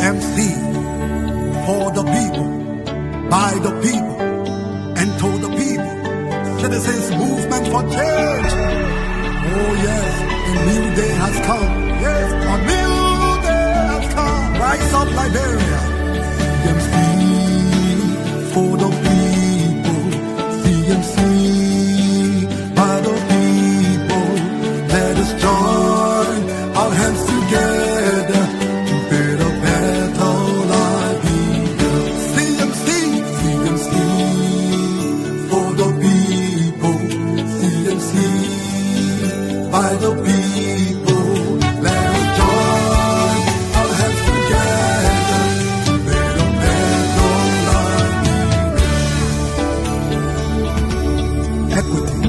MC for the people, by the people, and to the people. Citizens movement for change. Oh yes, a new day has come. Yes, a new day has come. Rise up, Liberia. CMC for the people. CMC by the people. Let us join our hands together to build a better life. CMC, CMC for the people. CMC by the people. Let us join our hands together to build a better life. Equity,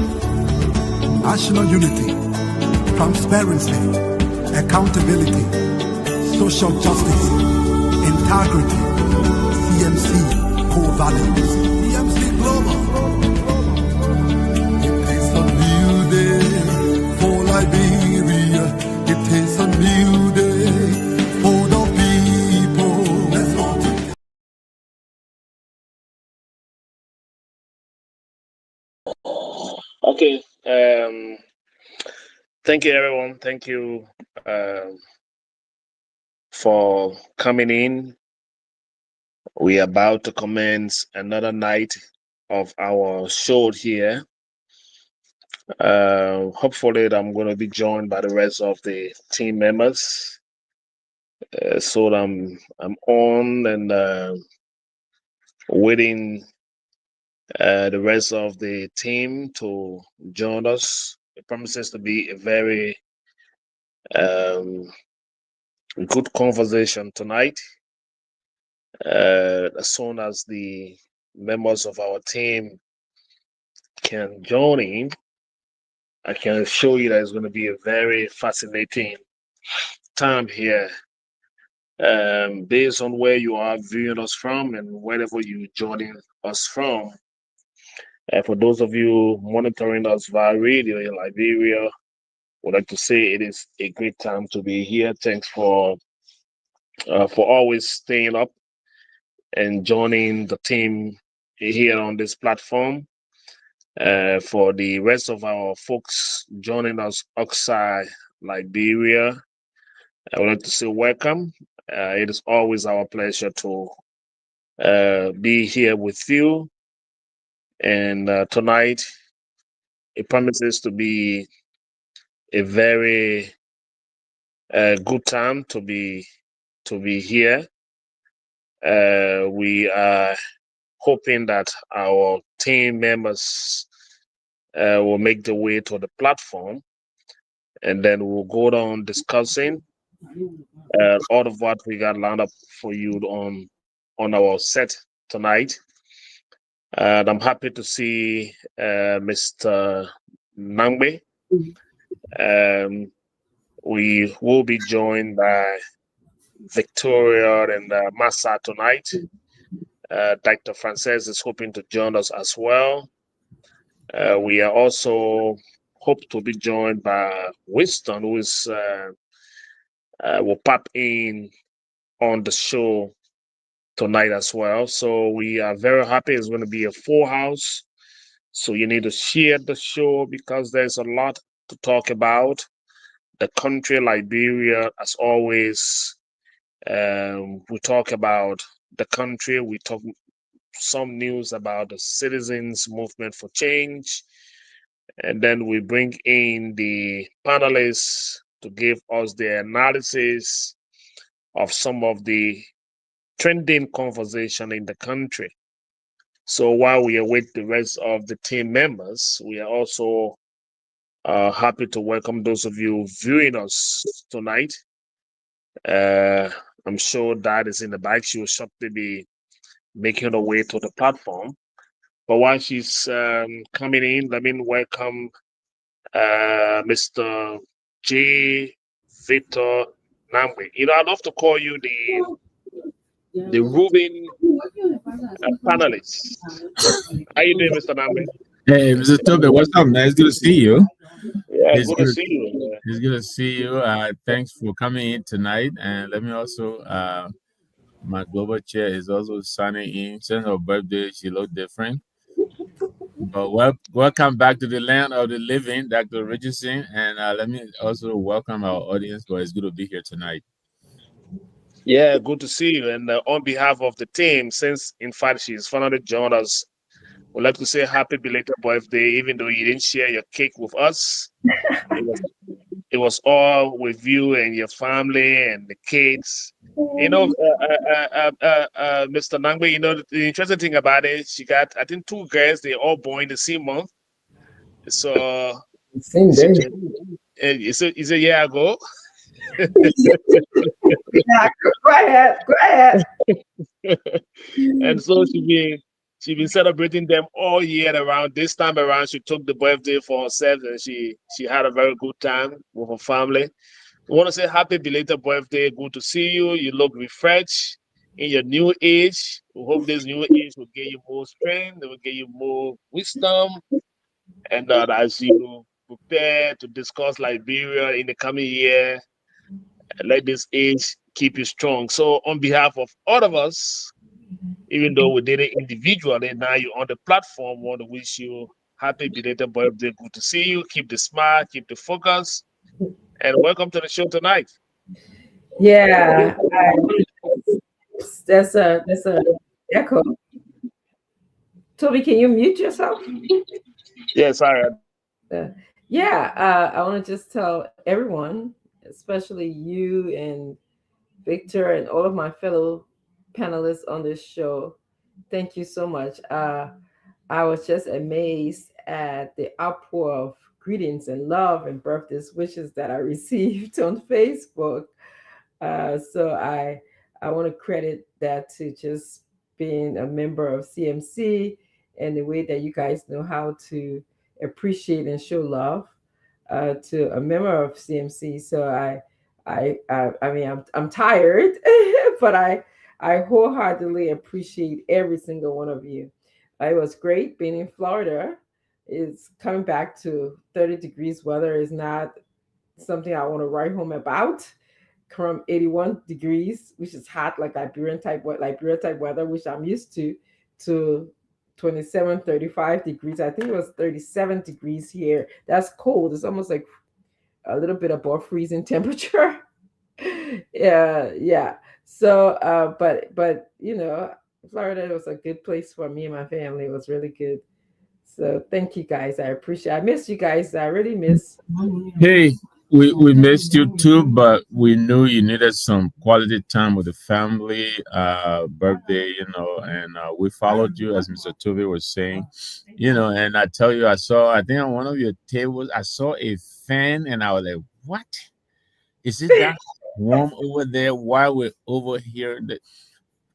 national unity, transparency, accountability, social justice, integrity, CMC core values, CMC global. It is a new day for Liberia. It is a new day for the people. Let's go together. Okay. Thank you, everyone. Thank you for coming in. We are about to commence another night of our show here. Hopefully, I'm going to be joined by the rest of the team members. So I'm on and waiting the rest of the team to join us. It promises to be a very good conversation tonight. As soon as the members of our team can join in, I can show you that it's going to be a very fascinating time here. Based on where you are viewing us from and wherever you're joining us from. For those of you monitoring us via radio in Liberia, would like to say it is a great time to be here. Thanks for always staying up and joining the team here on this platform. For the rest of our folks joining us outside Liberia, I would like to say welcome. It is always our pleasure to be here with you. And tonight, it promises to be a very good time to be here. We are hoping that our team members will make the way to the platform, and then we'll go on discussing all of what we got lined up for you on our set tonight. And I'm happy to see Mr. Nangbe. We will be joined by Victoria and Massa tonight. Dr. Frances is hoping to join us as well. We are also hope to be joined by Winston, who is will pop in on the show tonight as well. So we are very happy. It's going to be a full house. So you need to share the show because there's a lot to talk about. The country, Liberia, as always, we talk about the country. We talk some news about the citizens' movement for change. And then we bring in the panelists to give us their analysis of some of the trending conversation in the country. So while we await the rest of the team members, we are also happy to welcome those of you viewing us tonight. I'm sure Dad is in the back. She will shortly be making her way to the platform. But while she's coming in, let me welcome Mr. J. Victor Namwe. I'd love to call you the Rubin panelist. How you doing, Mr. Namwe? Hey, Mr. Tobe, what's up, man? It's good to see you. Yeah, it's good to see you. It's good to see you. Thanks for coming in tonight. And let me also My global chair is also signing in. Since her birthday, she looked different. But welcome back to the land of the living, Dr. Richardson. And let me also welcome our audience, but it's good to be here tonight. Yeah, good to see you. And on behalf of the team, since in fact she's finally joined us, we'd like to say happy belated birthday, even though you didn't share your cake with us. It was it was all with you and your family and the kids. Mr. Nangbe, the interesting thing about it, she got, I think, two girls. They all born the same month. So Same she day. just, it's a year ago. Yeah, go ahead. Go ahead. And so she been celebrating them all year around. This time around, she took the birthday for herself, and she had a very good time with her family. We want to say happy belated birthday. Good to see you. You look refreshed in your new age. We hope this new age will give you more strength, it will give you more wisdom, and that as you prepare to discuss Liberia in the coming year, let this age keep you strong. So, on behalf of all of us, even though we did it individually, now you're on the platform. Want to wish you happy belated birthday. Good to see you. Keep the smile, keep the focus, and welcome to the show tonight. Yeah, that's a echo. Toby, can you mute yourself? Yes, I. Uh, yeah, I want to just tell everyone, especially you and Victor and all of my fellow panelists on this show, thank you so much. I was just amazed at the outpour of greetings and love and birthday wishes that I received on Facebook. So I want to credit that to just being a member of CMC and the way that you guys know how to appreciate and show love to a member of CMC. So I mean, I'm tired, but I wholeheartedly appreciate every single one of you. It was great being in Florida. It's coming back to 30 degrees weather is not something I want to write home about. From 81 degrees, which is hot, like Liberia type weather, which I'm used to 27, 35 degrees. I think it was 37 degrees here. That's cold. It's almost like a little bit above freezing temperature. Yeah, yeah. So, but Florida was a good place for me and my family. It was really good. So, thank you guys. I appreciate. I miss you guys. I really miss. Hey, we missed you too, but we knew you needed some quality time with the family, birthday, and we followed you, as Mr. Toby was saying, and I tell you, I think on one of your tables, I saw a fan, and I was like, what? Is it that warm over there while we're over here?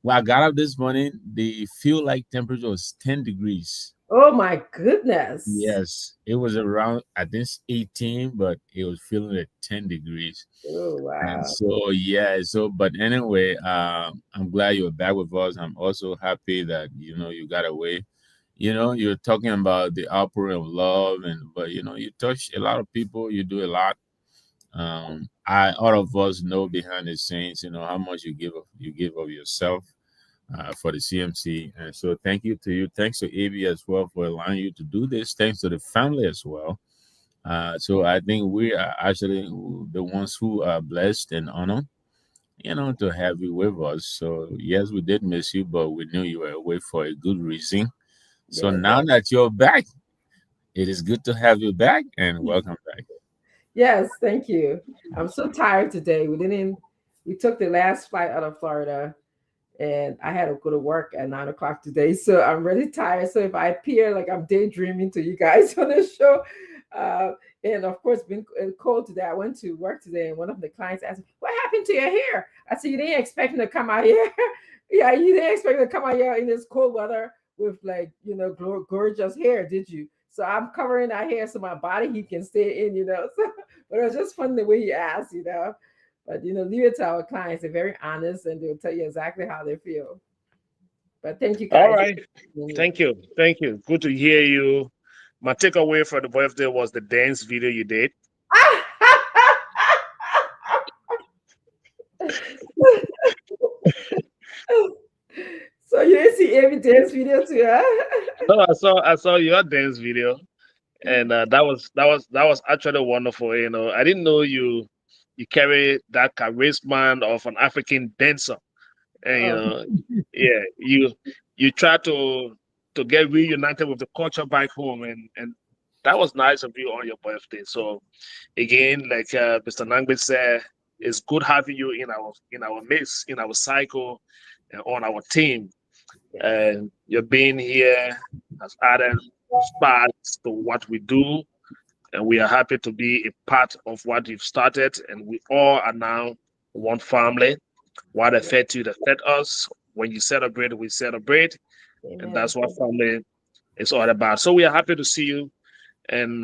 When I got up this morning, the feel like temperature was 10 degrees. Oh my goodness. Yes, it was around, I think, 18, but it was feeling at 10 degrees. Oh And wow. so, yeah, but anyway, I'm glad you're back with us. I'm also happy that, you got away. You're talking about the outpouring of love, but, you touch a lot of people, you do a lot. All of us know behind the scenes, how much you give of yourself for the CMC. And so thank you to you. Thanks to AB as well for allowing you to do this. Thanks to the family as well. So I think we are actually the ones who are blessed and honored, to have you with us. So yes, we did miss you, but we knew you were away for a good reason. So Yes. now that you're back, it is good to have you back and welcome back. Yes, thank you. I'm so tired today. We took the last flight out of Florida and I had to go to work at 9 o'clock today. So I'm really tired. So if I appear like I'm daydreaming to you guys on the show, uh, and of course, been cold today. I went to work today, and one of the clients asked me, "What happened to your hair?" I said, "You didn't expect me to come out here." Yeah, you didn't expect me to come out here in this cold weather with like gorgeous hair, did you? So I'm covering that hair so my body heat can stay in. So, but it was just fun the way you asked. But leave it to our clients. They're very honest and they'll tell you exactly how they feel. But thank you All guys. right. Thank you. Thank you. Good to hear you. My takeaway for the birthday was the dance video you did. dance video too, huh? No, I saw your dance video, and that was actually wonderful. I didn't know you carry that charisma of an African dancer, and Oh, yeah, you try to get reunited with the culture back home, and that was nice of you on your birthday. So again, like Mr. Nangbe said, it's good having you in our midst, in our cycle, and on our team. yes. And your being here has added sparks to what we do, and we are happy to be a part of what you've started. And we all are now one family. What affect you, that affect us. When you celebrate, we celebrate, and Amen. that's what family is all about. So we are happy to see you, and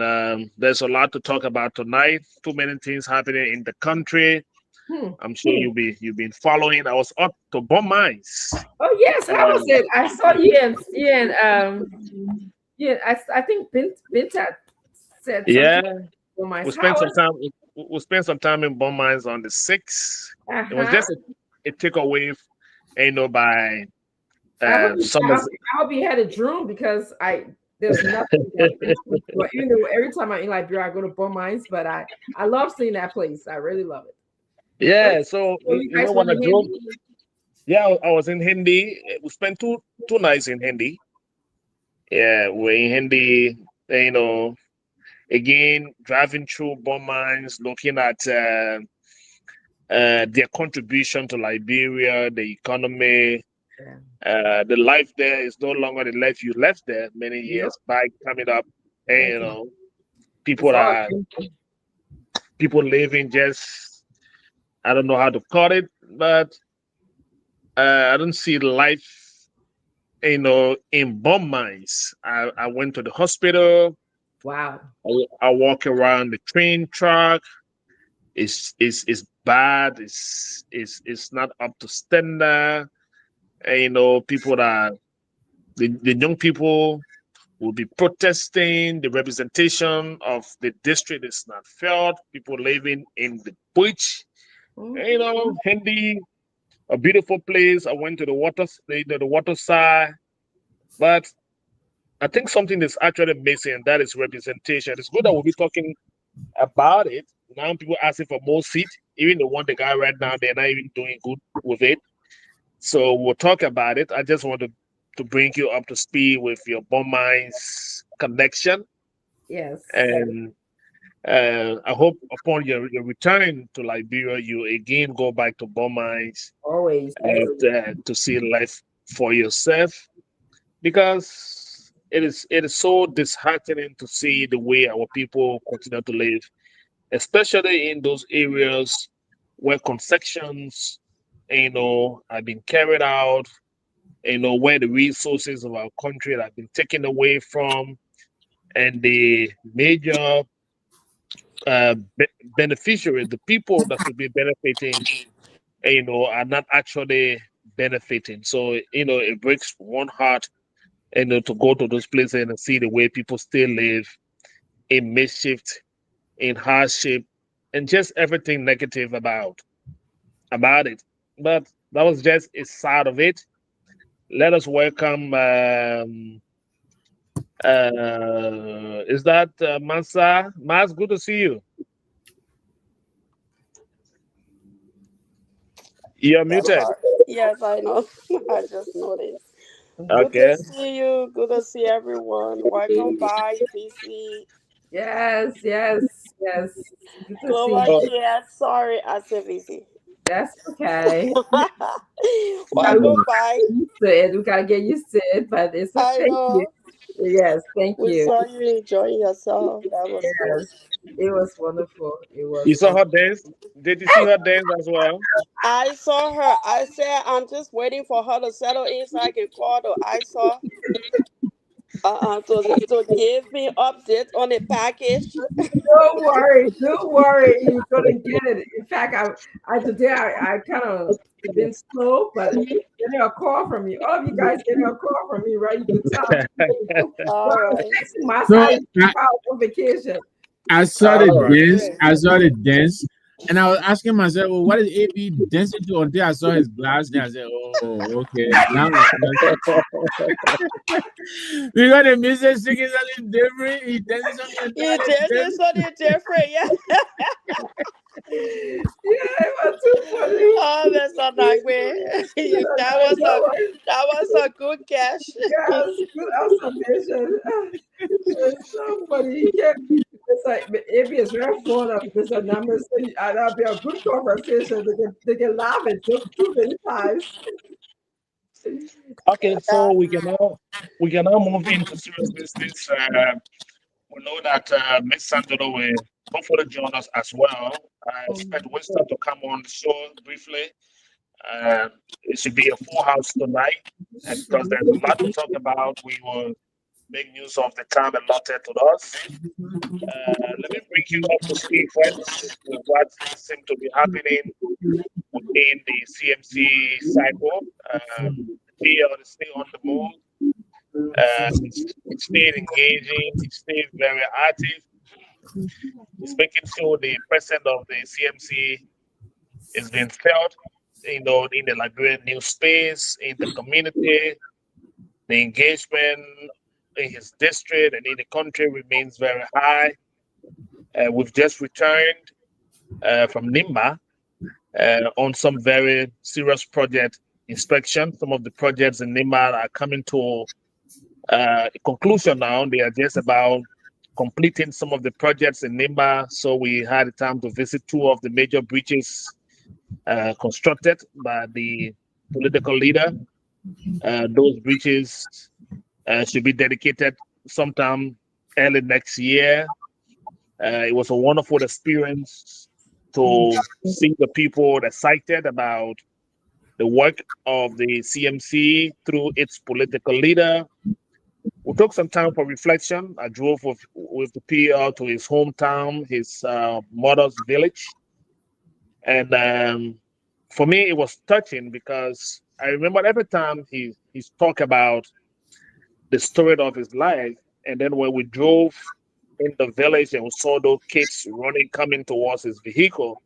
there's a lot to talk about tonight. Too many things happening in the country. Hmm. I'm sure you've been following. I was up to bomb mines. Oh yes, how was Um, it? I saw yeah, I think Binta said yeah, something for my we spent some house. time. We spent some time in bomb mines on the 6th. It was Uh-huh. just a takeaway, by I hope some of. I hope you had a drone because there's nothing like this. But you know, every time I'm in Liberia, I go to Bon Mines, but I love seeing that place. I really love it. But Yeah, so so you you guys know went when I to drove. Hindi? Yeah, I was in Hindi. We spent two nights in Hindi. Yeah, we're in Hindi. You know, again driving through bomb mines, looking at their contribution to Liberia, the economy. Yeah. The life there is no longer the life you left there many Yep. years back. Coming up, and It's people it's all are people living just, I don't know how to call it, but I don't see life, in bomb mines. I went to the hospital. wow. I walk around the train track. It's bad. It's not up to standard. And, people that the young people will be protesting. The representation of the district is not felt. People living in the bush. And, Mhm. Hindi, a beautiful place. I went to the water side, but I think something is actually missing, and that is representation. It's good that we'll be talking about it. Now people asking for more seat. Even the one the guy right now, they're not even doing good with it. So we'll talk about it. I just want to bring you up to speed with your Bon Minds connection. Yes. And I hope upon your return to Liberia, you again go back to Bon Minds Always. Yes. and to see life for yourself, because it is so disheartening to see the way our people continue to live, especially in those areas where concessions, have been carried out, where the resources of our country have been taken away from, and the major beneficiaries, the people that should be benefiting, are not actually benefiting. So, it breaks one heart, to go to those places and see the way people still live in mischief, in hardship, and just everything negative about it. But that was just a side of it. Let us welcome. Is that Mansa? Mas, good to see you. You're That's muted. hard. Yes, I know. I just noticed. Good to Okay. see you. Good to see everyone. Welcome back, VC. Yes. Yes. Yes. Good to see Global you. Oh, GS. Sorry, I said VC. That's okay. Welcome back. Used to it. We gotta get used to it, but it's okay. I Thank you. know. Yes, thank We you. saw you enjoying yourself. That was good. Yes, it was wonderful. It you was saw wonderful. her dance? Did you see her dance as well? I saw her. I said I'm just waiting for her to settle in so I can call her. I saw to give me updates on the package. Don't worry, don't worry. You're gonna get it. In fact, I today I kind of been slow, but getting a call from you. All of you guys getting a call from me, right? You can tell. So All I was right. texting my So side on vacation. I saw the All right. dance. Okay. I saw the dance. And I was asking myself, well, what is AB dancing to until I saw his glass? Then I said, oh, okay. Now I understand. Because the music singing something different. He dances something It entirely is different. something different, yeah. Yeah, it was too funny. Oh, Mr. Nagwe. That was a good catch. Yes, good observation. It's so funny. He can't. It's like AB is very fond of Mr. Numbers, and that'll be a good conversation. They can laugh at too many times. Okay, so we can now move into serious business. We know that Miss Sandro will hopefully join us as well. I expect Winston to come on the show briefly. It should be a full house tonight, and because there's a lot to talk about, we will make use of the time allotted to us. Let me bring you up to speed first with what seems to be happening within the CMC cycle. The PL is still on the move. It's still engaging. It's still very active. It's making sure the president of the CMC is being felt, in the Liberian news space, in the community. The engagement in his district and in the country remains very high. We've just returned from Nimba on some very serious project inspection. Some of the projects in Nimba are coming to a conclusion now. They are just about completing some of the projects in Nimba. So we had the time to visit two of the major bridges constructed by the political leader. Those bridges should be dedicated sometime early next year. It was a wonderful experience to see the people excited about the work of the CMC through its political leader. We took some time for reflection. I drove with the PL to his hometown, his mother's village. And for me, it was touching because I remember every time he's talked about the story of his life. And then when we drove in the village and we saw those kids running, coming towards his vehicle,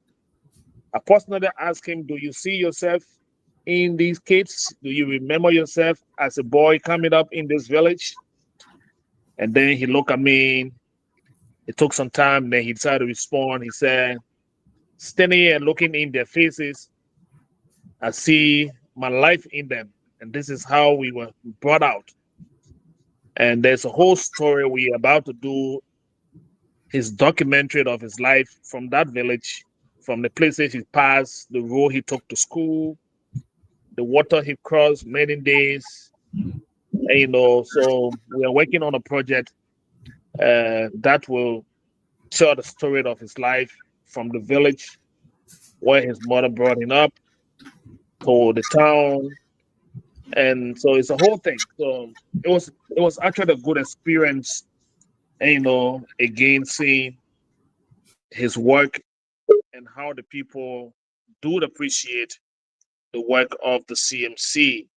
I personally asked him, do you see yourself in these kids? Do you remember yourself as a boy coming up in this village? And then he looked at me. It took some time. Then he decided to respond. He said, standing here and looking in their faces, I see my life in them. And this is how we were brought out. And there's a whole story we're about to do, his documentary of his life from that village, from the places he passed, the road he took to school, the water he crossed many days. And, so we are working on a project that will tell the story of his life from the village where his mother brought him up to the town. And so it's a whole thing. So it was actually a good experience, again seeing his work and how the people do appreciate the work of the CMC.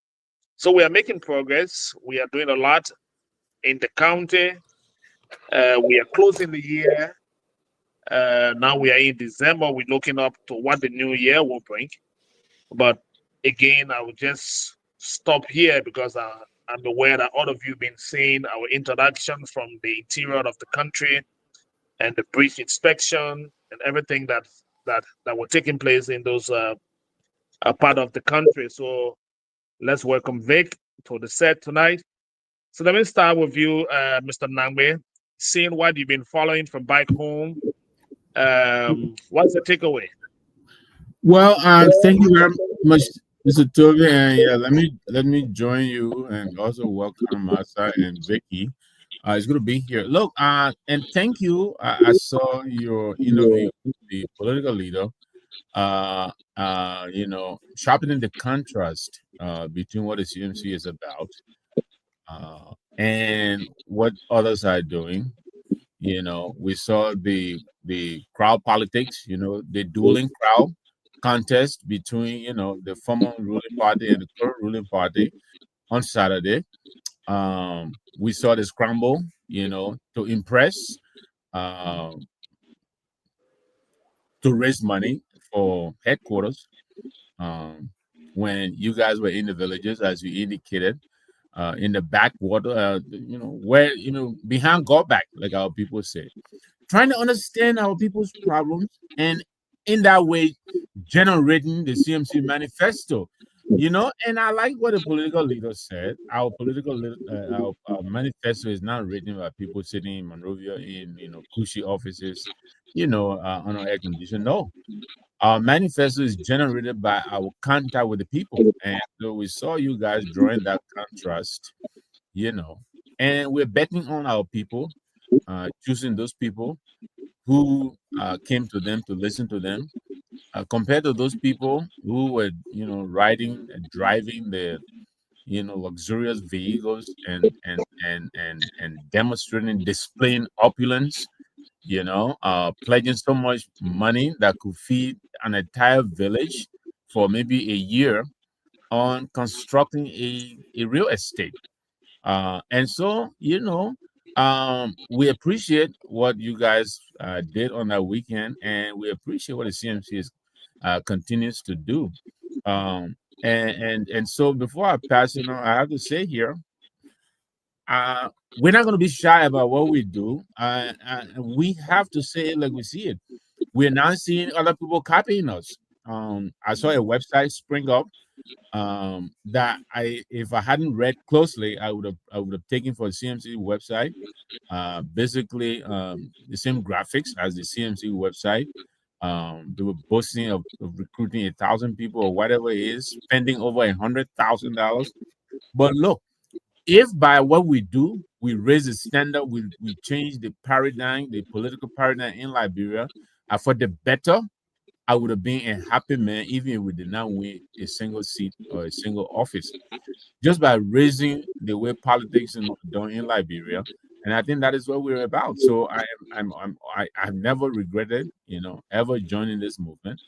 So we are making progress. We are doing a lot in the county. We are closing the year. Now we are in December. We're looking up to what the new year will bring. But again, I will just stop here because I'm aware that all of you have been seeing our introduction from the interior of the country and the brief inspection and everything that were taking place in those part of the country. So let's welcome Vic to the set tonight. So let me start with you, Mr. Nangbe. Seeing what you've been following from back home, what's the takeaway? Well, thank you very much, Mr. Toby, and yeah, let me join you and also welcome Masa and Vicky. It's good to be here. Look, and thank you. I saw your interview with the political leader. Sharpening the contrast between what the CMC is about and what others are doing. We saw the crowd politics, the dueling crowd contest between, the former ruling party and the current ruling party on Saturday. We saw the scramble, to impress, uh, to raise money for headquarters. Um, when you guys were in the villages, as you indicated, in the backwater, where behind God back, like our people say, trying to understand our people's problems, and in that way, generating the CMC manifesto. And I like what the political leader said. Our our manifesto is not written by people sitting in Monrovia in cushy offices, on our air condition. No, our manifesto is generated by our contact with the people, and so we saw you guys drawing that contrast, you know, and we're betting on our people, choosing those people who came to them to listen to them, compared to those people who were, riding and driving the, luxurious vehicles and demonstrating, displaying opulence, pledging so much money that could feed an entire village for maybe a year on constructing a real estate. And so, we appreciate what you guys did on that weekend, and we appreciate what the CMC continues to do. And so, before I pass it on, I have to say here, we're not going to be shy about what we do. We have to say it like we see it. We're not seeing other people copying us. I saw a website spring up that if I hadn't read closely, I would have taken for the CMC website. Basically, the same graphics as the CMC website. They were boasting of recruiting 1,000 people or whatever it is, spending over $100,000. But look, if by what we do, we raise the standard, we change the paradigm, the political paradigm in Liberia, for the better, I would have been a happy man even if we did not win a single seat or a single office, just by raising the way politics is done in Liberia. And I think that is what we're about. So I've never regretted, ever joining this movement.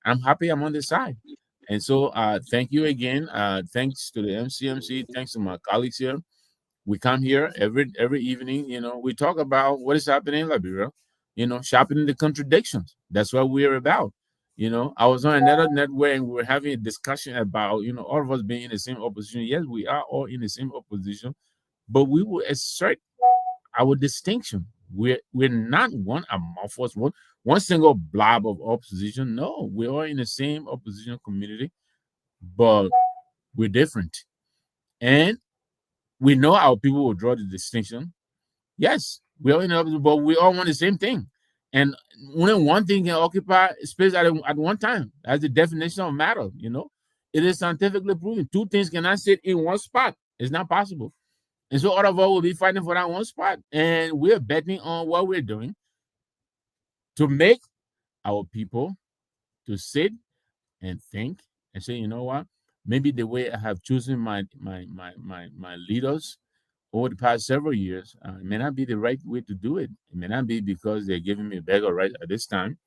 I'm happy I'm on the side. And so thank you again. Thanks to the MCMC. Thanks to my colleagues here. We come here every evening. We talk about what is happening in Liberia. Sharpening the contradictions. That's what we're about. I was on another network and we were having a discussion about all of us being in the same opposition. Yes, we are all in the same opposition, but we will assert our distinction. We're not one amorphous one single blob of opposition. No, we're all in the same opposition community, but we're different, and we know our people will draw the distinction. Yes, we all in the but we all want the same thing. And only one thing can occupy space at one time. That's the definition of matter, It is scientifically proven. Two things cannot sit in one spot. It's not possible. And so all of us will be fighting for that one spot. And we're betting on what we're doing to make our people to sit and think and say, you know what? Maybe the way I have chosen my leaders over the past several years, it may not be the right way to do it. It may not be because they're giving me a beggar right at this time.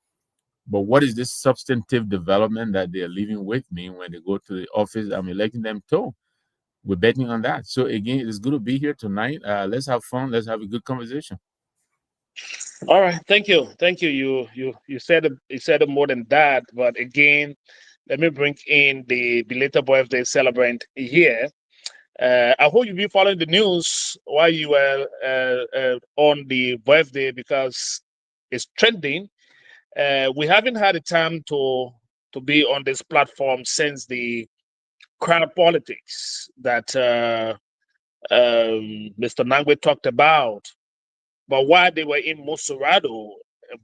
But what is this substantive development that they're leaving with me when they go to the office I'm electing them to? We're betting on that. So again, it's good to be here tonight. Let's have fun. Let's have a good conversation. All right, thank you, thank you. You said it more than that, but again, let me bring in the belated birthday celebrant here. I hope you've been following the news while you were on the birthday because it's trending. We haven't had a time to be on this platform since the crowd politics that Mr. Nangwe talked about. But while they were in Mosurado,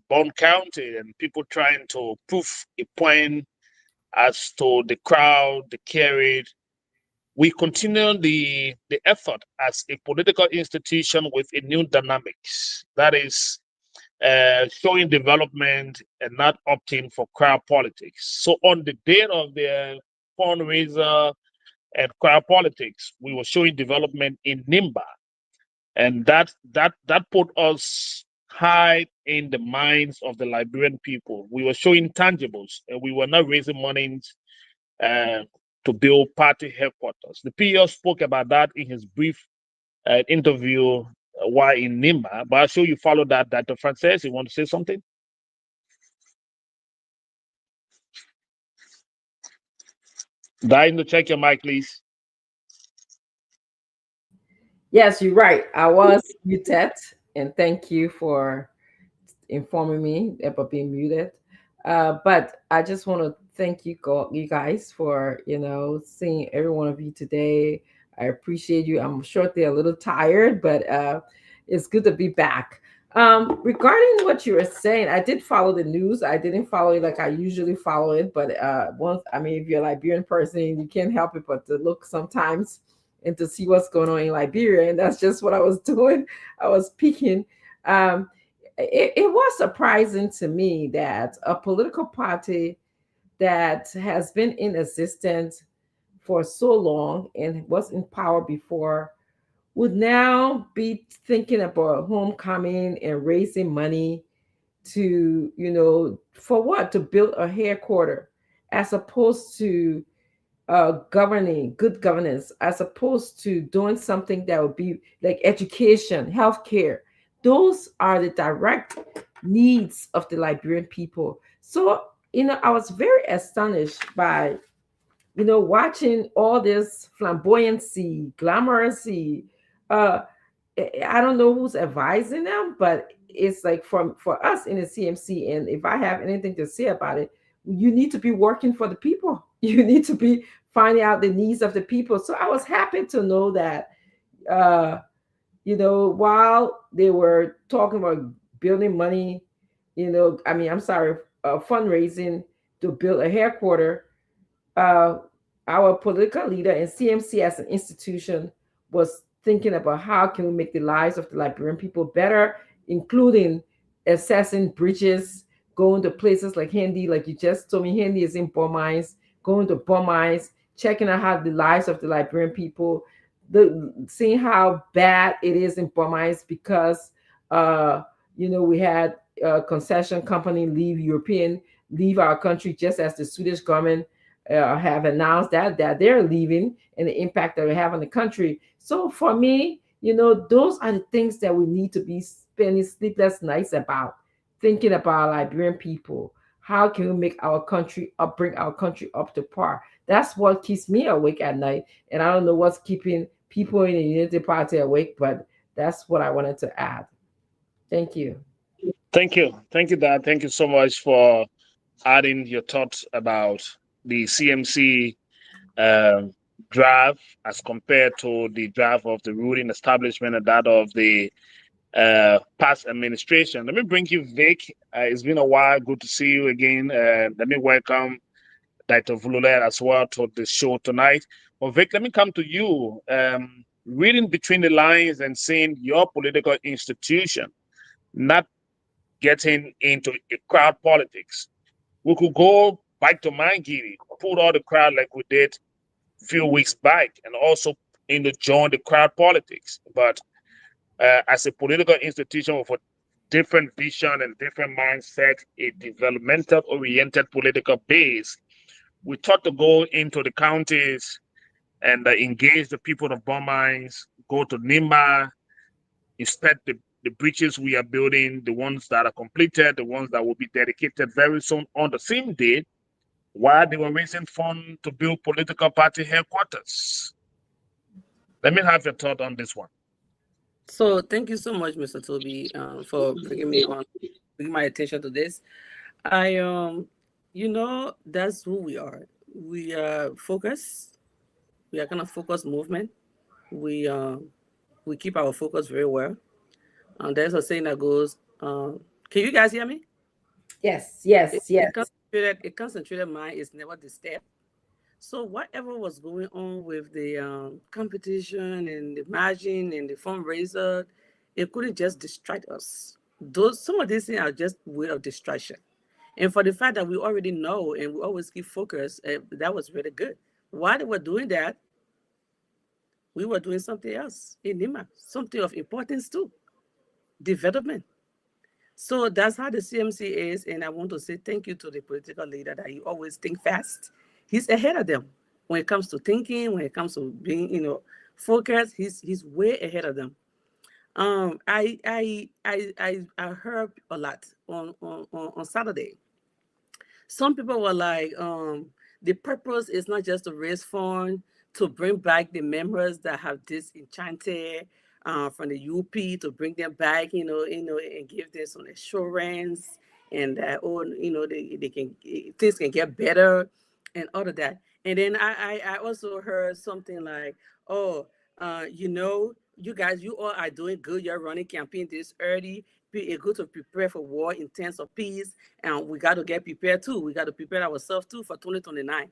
Bond County, and people trying to prove a point as to the crowd, the carried, we continue the effort as a political institution with a new dynamics that is showing development and not opting for crowd politics. So on the day of the fundraiser and crowd politics, we were showing development in Nimba, and that put us high in the minds of the Liberian people. We were showing tangibles, and we were not raising money uh, to build party headquarters. The PL spoke about that in his brief interview while in Nimba, but I'm sure you follow that. Dr. Frances, you want to say something? Dying to check your mic, please. Yes, you're right. I was muted, and thank you for informing me about being muted. But I just want to thank you guys for seeing every one of you today. I appreciate you. I'm sure they're a little tired, but it's good to be back. Regarding what you were saying, I did follow the news. I didn't follow it like I usually follow it, but once I mean, if you're a Liberian person, you can't help it but to look sometimes and to see what's going on in Liberia, and that's just what I was doing. I was peeking. Um, it was surprising to me that a political party that has been in existence for so long and was in power before would now be thinking about homecoming and raising money to, for what? To build a headquarter, as opposed to governing, good governance, as opposed to doing something that would be like education, healthcare. Those are the direct needs of the Liberian people. So, I was very astonished by, watching all this flamboyancy, glamorousy. Uh, I don't know who's advising them, but it's like for us in the CMC, and if I have anything to say about it, you need to be working for the people. You need to be finding out the needs of the people. So I was happy to know that, while they were talking about building money, I mean, I'm sorry, fundraising to build a headquarter, uh, our political leader and CMC as an institution was thinking about how can we make the lives of the Liberian people better, including assessing bridges, going to places like Hindi, like you just told me, Hindi is in Burmese, going to Burmese, checking out how the lives of the Liberian people, seeing how bad it is in Burmese because, we had a concession company leave our country just as the Swedish government have announced that they're leaving and the impact that we have on the country. So for me, those are the things that we need to be spending sleepless nights about, thinking about Liberian people. How can we make our country up, bring our country up to par? That's what keeps me awake at night. And I don't know what's keeping people in the Unity Party awake, but that's what I wanted to add. Thank you. Thank you, Dad. Thank you so much for adding your thoughts about the CMC um, draft as compared to the draft of the ruling establishment and that of the past administration. Let me bring you Vic. It's been a while. Good to see you again. Let me welcome Dr. Vululer as well to the show tonight. Well, Vic, let me come to you. Reading between the lines and seeing your political institution not getting into crowd politics. We could go back to Mangiri, put all the crowd like we did a few weeks back, and also join the crowd politics. But as a political institution with a different vision and different mindset, a developmental oriented political base, we thought to go into the counties and engage the people of Burmines, go to Nimba, inspect the bridges we are building, the ones that are completed, the ones that will be dedicated very soon on the same day, while they were raising funds to build political party headquarters. Let me have your thought on this one. So thank you so much, Mr. Toby, for bringing my attention to this. I that's who we are. We are focused. We are kind of focused movement. We keep our focus very well. And there's a saying that goes, can you guys hear me? Yes, yes, yes. A concentrated mind is never disturbed. So whatever was going on with the competition and the margin and the fundraiser, it couldn't just distract us. Some of these things are just way of distraction. And for the fact that we already know and we always keep focused, that was really good. While they were doing that, we were doing something else in Nima, something of importance too, development. So that's how the CMC is. And I want to say thank you to the political leader that he always think fast. He's ahead of them when it comes to thinking, when it comes to being, focused. He's way ahead of them. I heard a lot on Saturday. Some people were like, The purpose is not just to raise funds to bring back the members that have disenchanted from the UP, to bring them back, and give them some assurance, and that, they can, things can get better and all of that. And then I also heard something like, oh, you guys, you all are doing good. You're running campaign this early. Be good to prepare for war in terms of peace, and we got to get prepared too. We got to prepare ourselves too for 2029.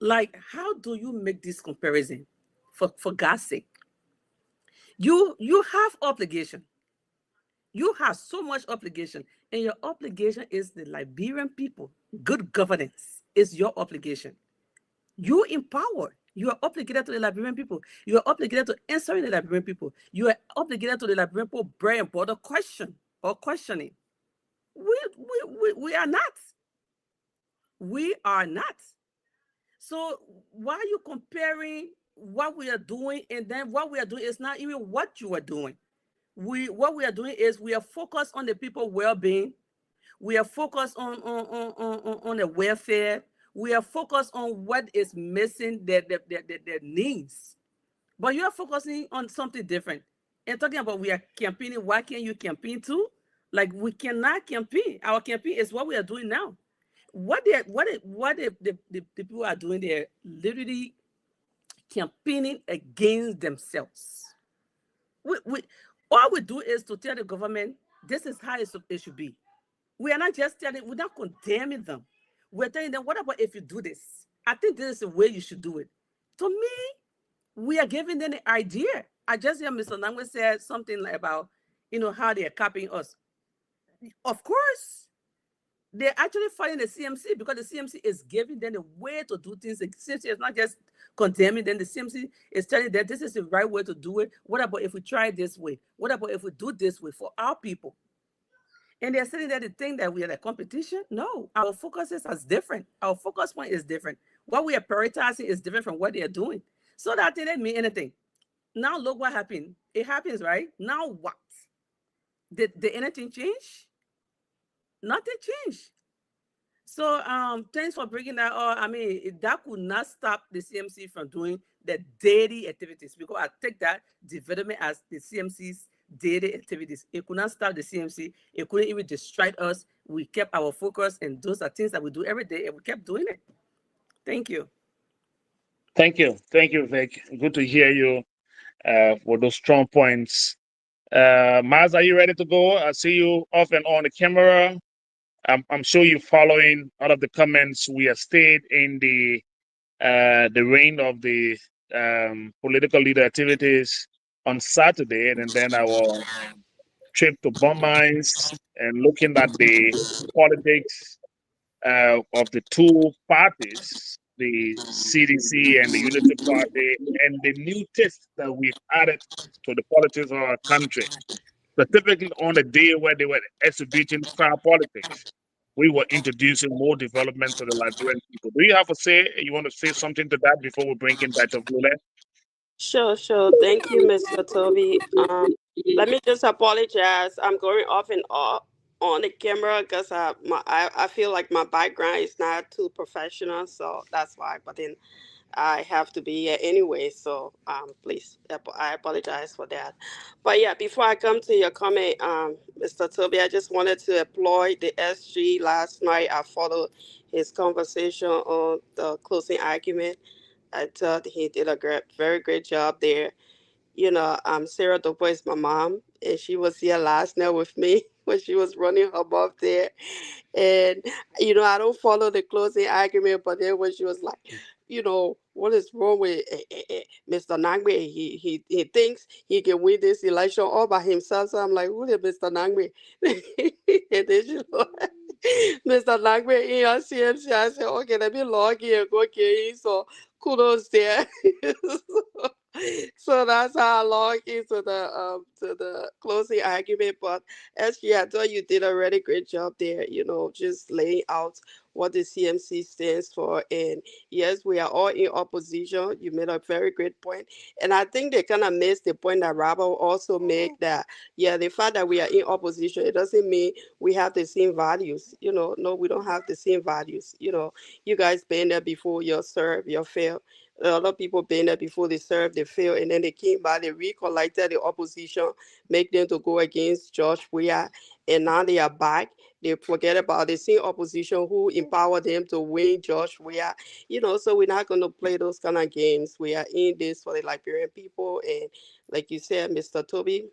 Like, how do you make this comparison? For God's sake, you have obligation. You have so much obligation, and your obligation is the Liberian people. Good governance is your obligation. You empowered. You are obligated to the Liberian people. You are obligated to answering the Liberian people. You are obligated to the Liberian people bread and butter question or questioning. We are not. We are not. So why are you comparing what we are doing, and then what we are doing is not even what you are doing? What we are doing is we are focused on the people well-being. We are focused on the welfare. We are focused on what is missing, their needs. But you are focusing on something different. And talking about we are campaigning, why can't you campaign too? Like, we cannot campaign. Our campaign is what we are doing now. The people are doing, they're literally campaigning against themselves. All we do is to tell the government this is how it should be. We are not just telling, we're not condemning them. We're telling them, what about if you do this? I think this is the way you should do it. To me, we are giving them the idea. I just hear Mr. Nangwe said something like about, how they are copying us. Of course, they're actually fighting the CMC because the CMC is giving them a way to do things. The CMC is not just condemning them. The CMC is telling them this is the right way to do it. What about if we try this way? What about if we do this way for our people? And they're saying that they think that we are a competition. No, our focus is different. Our focus point is different. What we are prioritizing is different from what they are doing. So that didn't mean anything. Now look what happened. It happens, right? Now what? Did anything change? Nothing changed. So thanks for bringing that up. I mean, that could not stop the CMC from doing the daily activities, because I take that development as the CMC's daily activities. It could not stop the CMC. It couldn't even distract us. We kept our focus, and those are things that we do every day, and we kept doing it. Thank you. Thank you, Vic. Good to hear you for those strong points. Maz, are you ready to go? I see you off and on the camera. I'm sure you're following all of the comments we have stayed in the reign of the political leader activities on Saturday, and then our trip to bomb mines and looking at the politics of the two parties, the CDC and the Unity Party, and the new twist that we've added to the politics of our country. Specifically on the day where they were exhibiting crowd politics, we were introducing more development to the Liberian people. Do you have a say? You want to say something to that before we bring in Dr. Blule? Sure. Thank you, Mr. Toby. Let me just apologize. I'm going off and off on the camera because I feel like my background is not too professional, so that's why. But then I have to be here anyway, so please, I apologize for that. But yeah, before I come to your comment, Mr. Toby, I just wanted to applaud the SG last night. I followed his conversation on the closing argument. I thought he did a very great job there. Sarah Dopo is my mom, and she was here last night with me when she was running her mouth there. And, I don't follow the closing argument, but then when she was like, what is wrong with Mr. Nangwe? He thinks he can win this election all by himself. So I'm like, who is Mr. Nangwe? And then she like, Mr. Nangwe in your CMC. I said, okay, let me log in and go get him. So kudos there. So that's how I log into the closing argument. But actually, I thought you did a really great job there. Just laying out what the CMC stands for. And yes, we are all in opposition. You made a very great point. And I think they kind of missed the point that Robert also made, that, yeah, the fact that we are in opposition, it doesn't mean we have the same values. No, we don't have the same values. You guys been there before, you serve, you fail. A lot of people been there before, they served, they failed, and then they came back, they recollected the opposition, make them to go against George Weah, and now they are back. They forget about the same opposition who empowered them to win George Weah. So we're not going to play those kind of games. We are in this for the Liberian people, and like you said, Mr. Toby,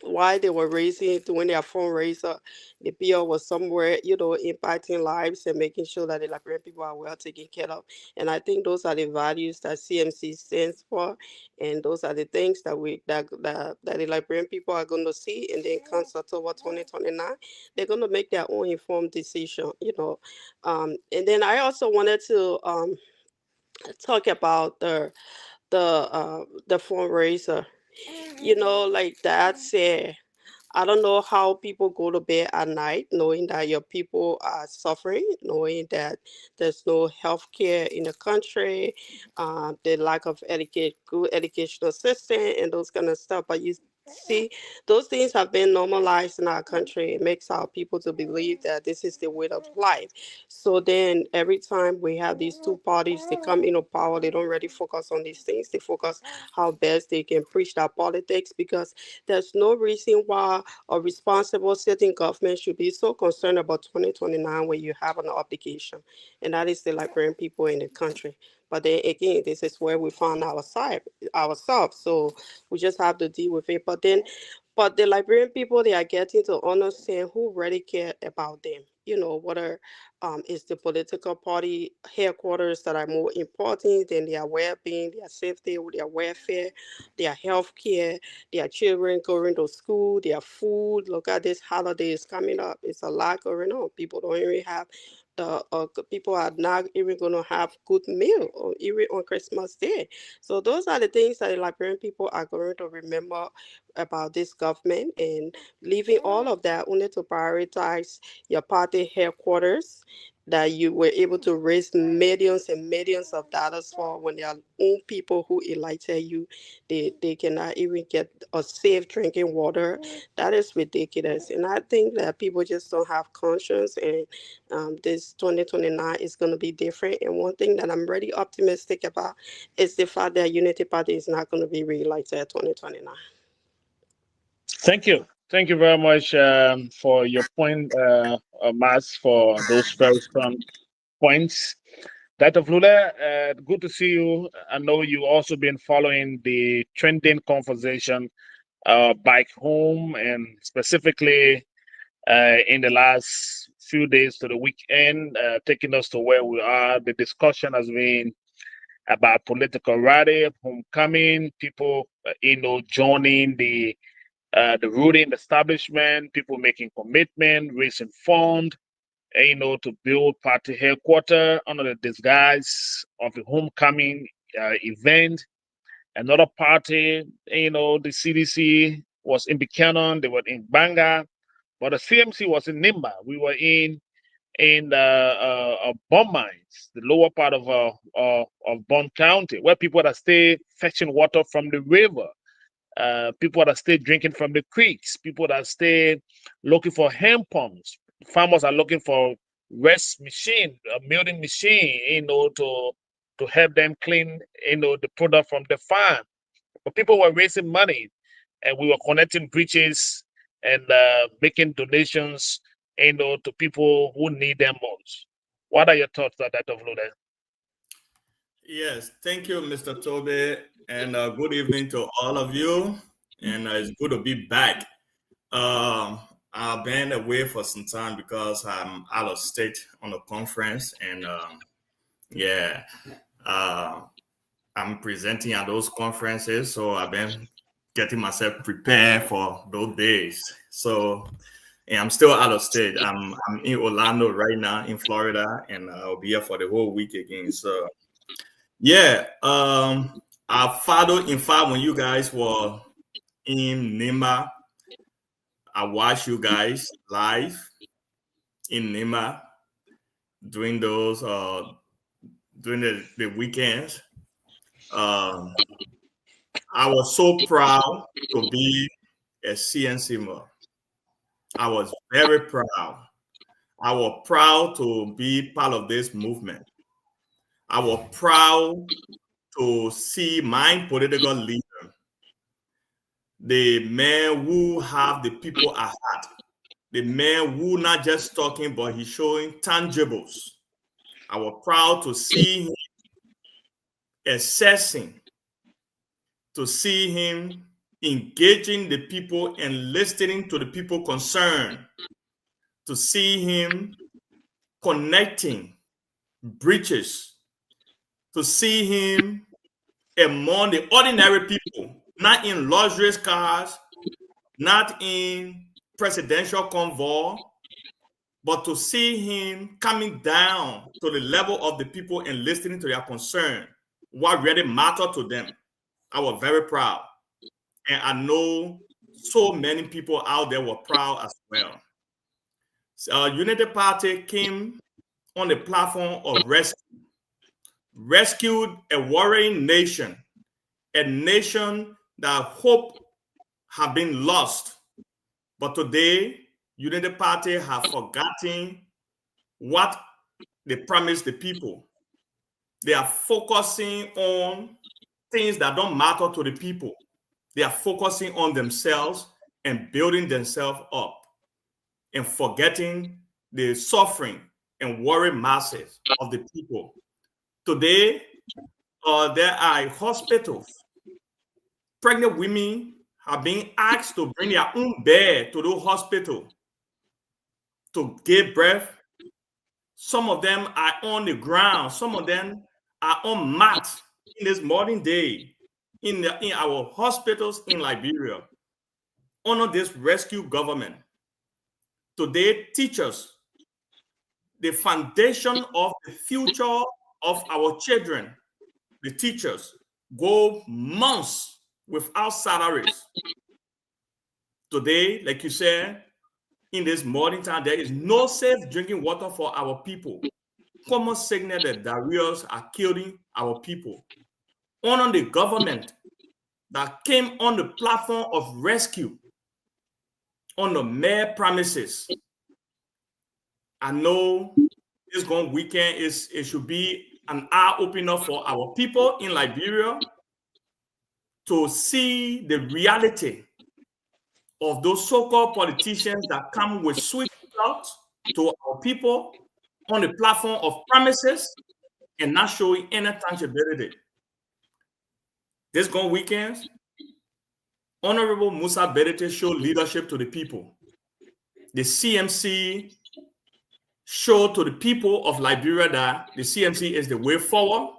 why they were raising, doing their fundraiser, the bill was somewhere, impacting lives and making sure that the Liberian people are well taken care of. And I think those are the values that CMC stands for, and those are the things that the Liberian people are going to see. And then comes October 2029, they're going to make their own informed decision. And then I also wanted to talk about the fundraiser. Like Dad said, I don't know how people go to bed at night knowing that your people are suffering, knowing that there's no health care in the country, the lack of good educational system, and those kind of stuff. But you see, those things have been normalized in our country. It makes our people to believe that this is the way of life. So then every time we have these two parties, they come into power, they don't really focus on these things. They focus how best they can preach their politics, because there's no reason why a responsible sitting government should be so concerned about 2029 when you have an obligation, and that is the Liberian people in the country. But then again, this is where we found ourselves. So we just have to deal with it. But the Liberian people, they are getting to understand who really care about them. Whether it's the political party headquarters that are more important than their well-being, their safety, their welfare, their health care, their children going to school, their food. Look at this holidays coming up. It's a lot going on. People don't even have people are not even going to have good meal or even on Christmas Day. So those are the things that the Liberian people are going to remember about this government, and leaving all of that only to prioritize your party headquarters that you were able to raise millions and millions of dollars for, when their own people who elected you, they cannot even get a safe drinking water. That is ridiculous. And I think that people just don't have conscience, and this 2029 is going to be different. And one thing that I'm really optimistic about is the fact that Unity Party is not going to be re-elected at 2029. Thank you. Thank you very much for your point, Mas, for those very strong points. Dr. Flula, good to see you. I know you also been following the trending conversation back home, and specifically in the last few days to the weekend, taking us to where we are. The discussion has been about political rally, homecoming, people, joining the ruling establishment, people making commitment, raising fund, to build party headquarters under the disguise of the homecoming event. Another party, the CDC was in Buchanan, they were in Banga, but the CMC was in Nimba. We were in Bond Mines, the lower part of Bond County, where people that stay fetching water from the river, people that stay drinking from the creeks, people that stay looking for hand pumps. Farmers are looking for rest machine, a milling machine, to help them clean, the product from the farm. But people were raising money, and we were connecting bridges and making donations, to people who need them most. What are your thoughts on that, Dr. Flode? Yes, thank you, Mr. Toby, and good evening to all of you. And it's good to be back. I've been away for some time because I'm out of state on a conference, and yeah, I'm presenting at those conferences, so I've been getting myself prepared for those days. So and I'm still out of state. I'm in Orlando right now, in Florida, and I'll be here for the whole week again. So yeah, I followed. In fact, when you guys were in Nima, I watched you guys live in Nima. during those during the weekends. Um, I was so proud to be a CNC member. I was very proud. I was proud to be part of this movement. I was proud to see my political leader, the man who have the people at heart, the man who not just talking, but he's showing tangibles. I was proud to see him assessing, to see him engaging the people and listening to the people concerned, to see him connecting bridges, to see him among the ordinary people, not in luxurious cars, not in presidential convoy, but to see him coming down to the level of the people and listening to their concern, what really mattered to them. I was very proud. And I know so many people out there were proud as well. United Party came on the platform of rescue, rescued a worrying nation, a nation that hope have been lost. But today, United Party have forgotten what they promised the people. They are focusing on things that don't matter to the people. They are focusing on themselves and building themselves up and forgetting the suffering and worried masses of the people. Today, there are hospitals. Pregnant women have been asked to bring their own bed to the hospital to give birth. Some of them are on the ground. Some of them are on mats in this modern day in our hospitals in Liberia. Under this rescue government, today teachers, the foundation of the future of our children, the teachers go months without salaries. Today, like you said, in this modern time, there is no safe drinking water for our people. Common sickness, the diarrheas are killing our people. On the government that came on the platform of rescue on the mere premises. I know this going weekend it should be an eye opener for our people in Liberia to see the reality of those so-called politicians that come with sweet talks to our people on the platform of promises and not showing any tangibility. This going weekend, Honorable Musa Berete showed leadership to the people. The CMC showed to the people of Liberia that the CMC is the way forward,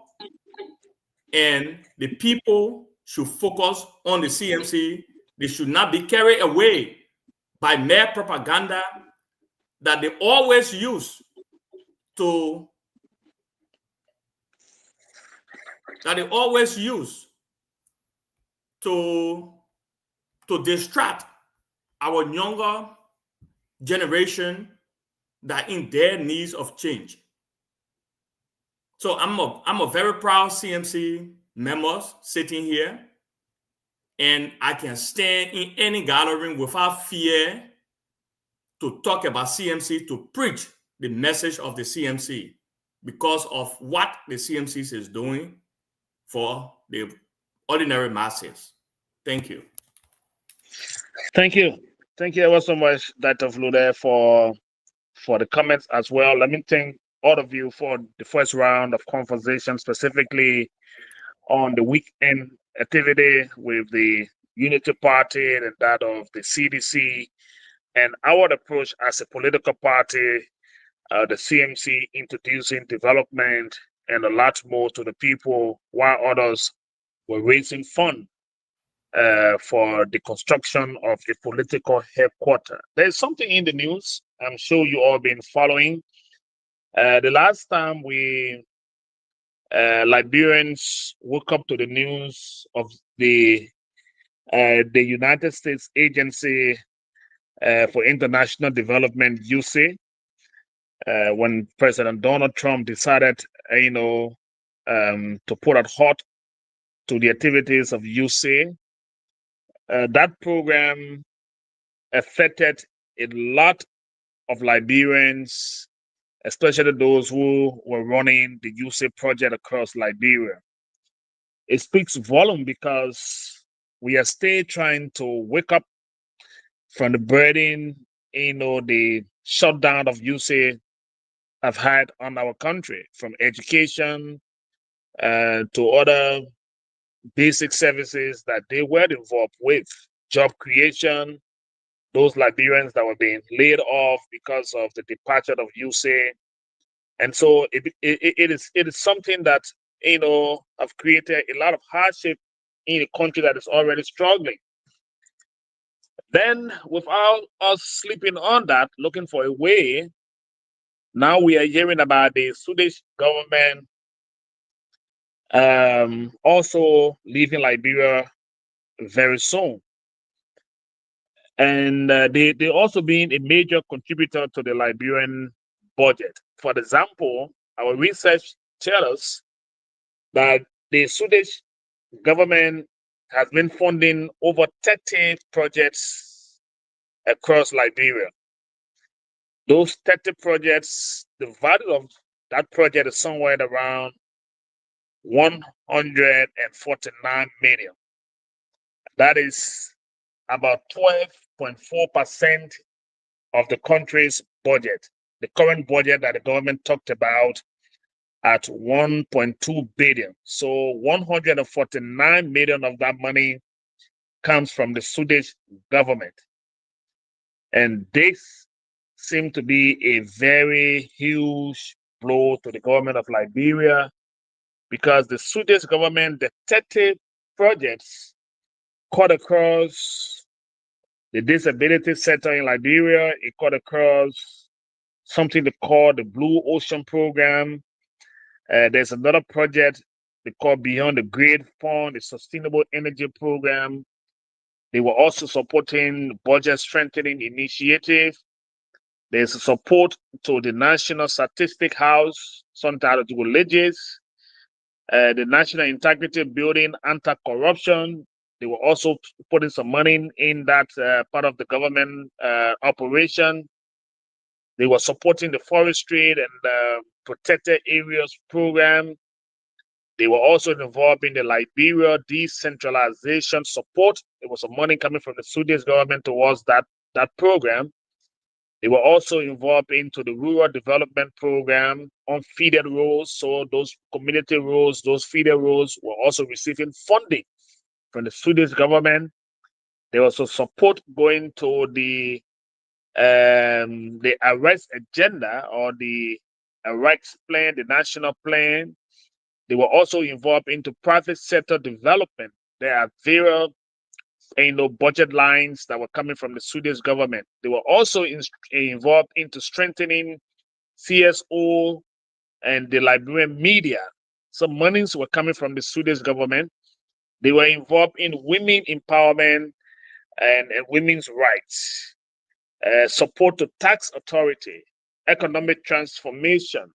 and the people should focus on the CMC. They should not be carried away by mere propaganda that they always use to distract our younger generation that in their needs of change. So I'm a very proud CMC members sitting here, and I can stand in any gathering without fear to talk about CMC, to preach the message of the CMC because of what the CMC is doing for the ordinary masses. Thank you. Thank you. Thank you ever so much, Dr. Flude, for the comments as well. Let me thank all of you for the first round of conversation, specifically on the weekend activity with the Unity Party and that of the CDC, and our approach as a political party, the CMC introducing development and a lot more to the people, while others were raising funds for the construction of a political headquarters. There's something in the news I'm sure you all been following. The last time Liberians woke up to the news of the United States Agency for International Development, USAID, when President Donald Trump decided, to put a halt to the activities of UC. That program affected a lot of Liberians, especially those who were running the UC project across Liberia. It speaks volume because we are still trying to wake up from the burden, the shutdown of UC have had on our country, from education to other basic services that they were involved with, job creation, those Liberians that were being laid off because of the departure of UC. And so it is something that have created a lot of hardship in a country that is already struggling. Then, without us sleeping on that, looking for a way, now we are hearing about the Swedish government also leaving Liberia very soon. And they also being a major contributor to the Liberian budget. For example, our research tells us that the Swedish government has been funding over 30 projects across Liberia. Those 30 projects, the value of that project is somewhere around 149 million. That is about 12.4% of the country's budget. The current budget that the government talked about at 1.2 billion. So 149 million of that money comes from the Swedish government. And this seemed to be a very huge blow to the government of Liberia, because the Swedish government, the 30 projects cut across the disability sector in Liberia. It cut across something they call the Blue Ocean Program. There's another project they call Beyond the Grid Fund, the Sustainable Energy Program. They were also supporting budget strengthening initiative. There's support to the National Statistic House, sometimes to villages, the National Integrity Building, anti-corruption. They were also putting some money in that part of the government operation. They were supporting the forestry and protected areas program. They were also involved in the Liberia decentralization support. There was some money coming from the Swedish government towards that program. They were also involved into the rural development program on feeder roads. So those community roads, those feeder roads were also receiving funding from the Swedish government. There was a support going to the arrest agenda, or the arrest plan, the national plan. They were also involved into private sector development. There are various budget lines that were coming from the Swedish government. They were also involved into strengthening CSO and the Liberian media. Some monies were coming from the Swedish government. They were involved in women empowerment and women's rights, support to tax authority, economic transformation,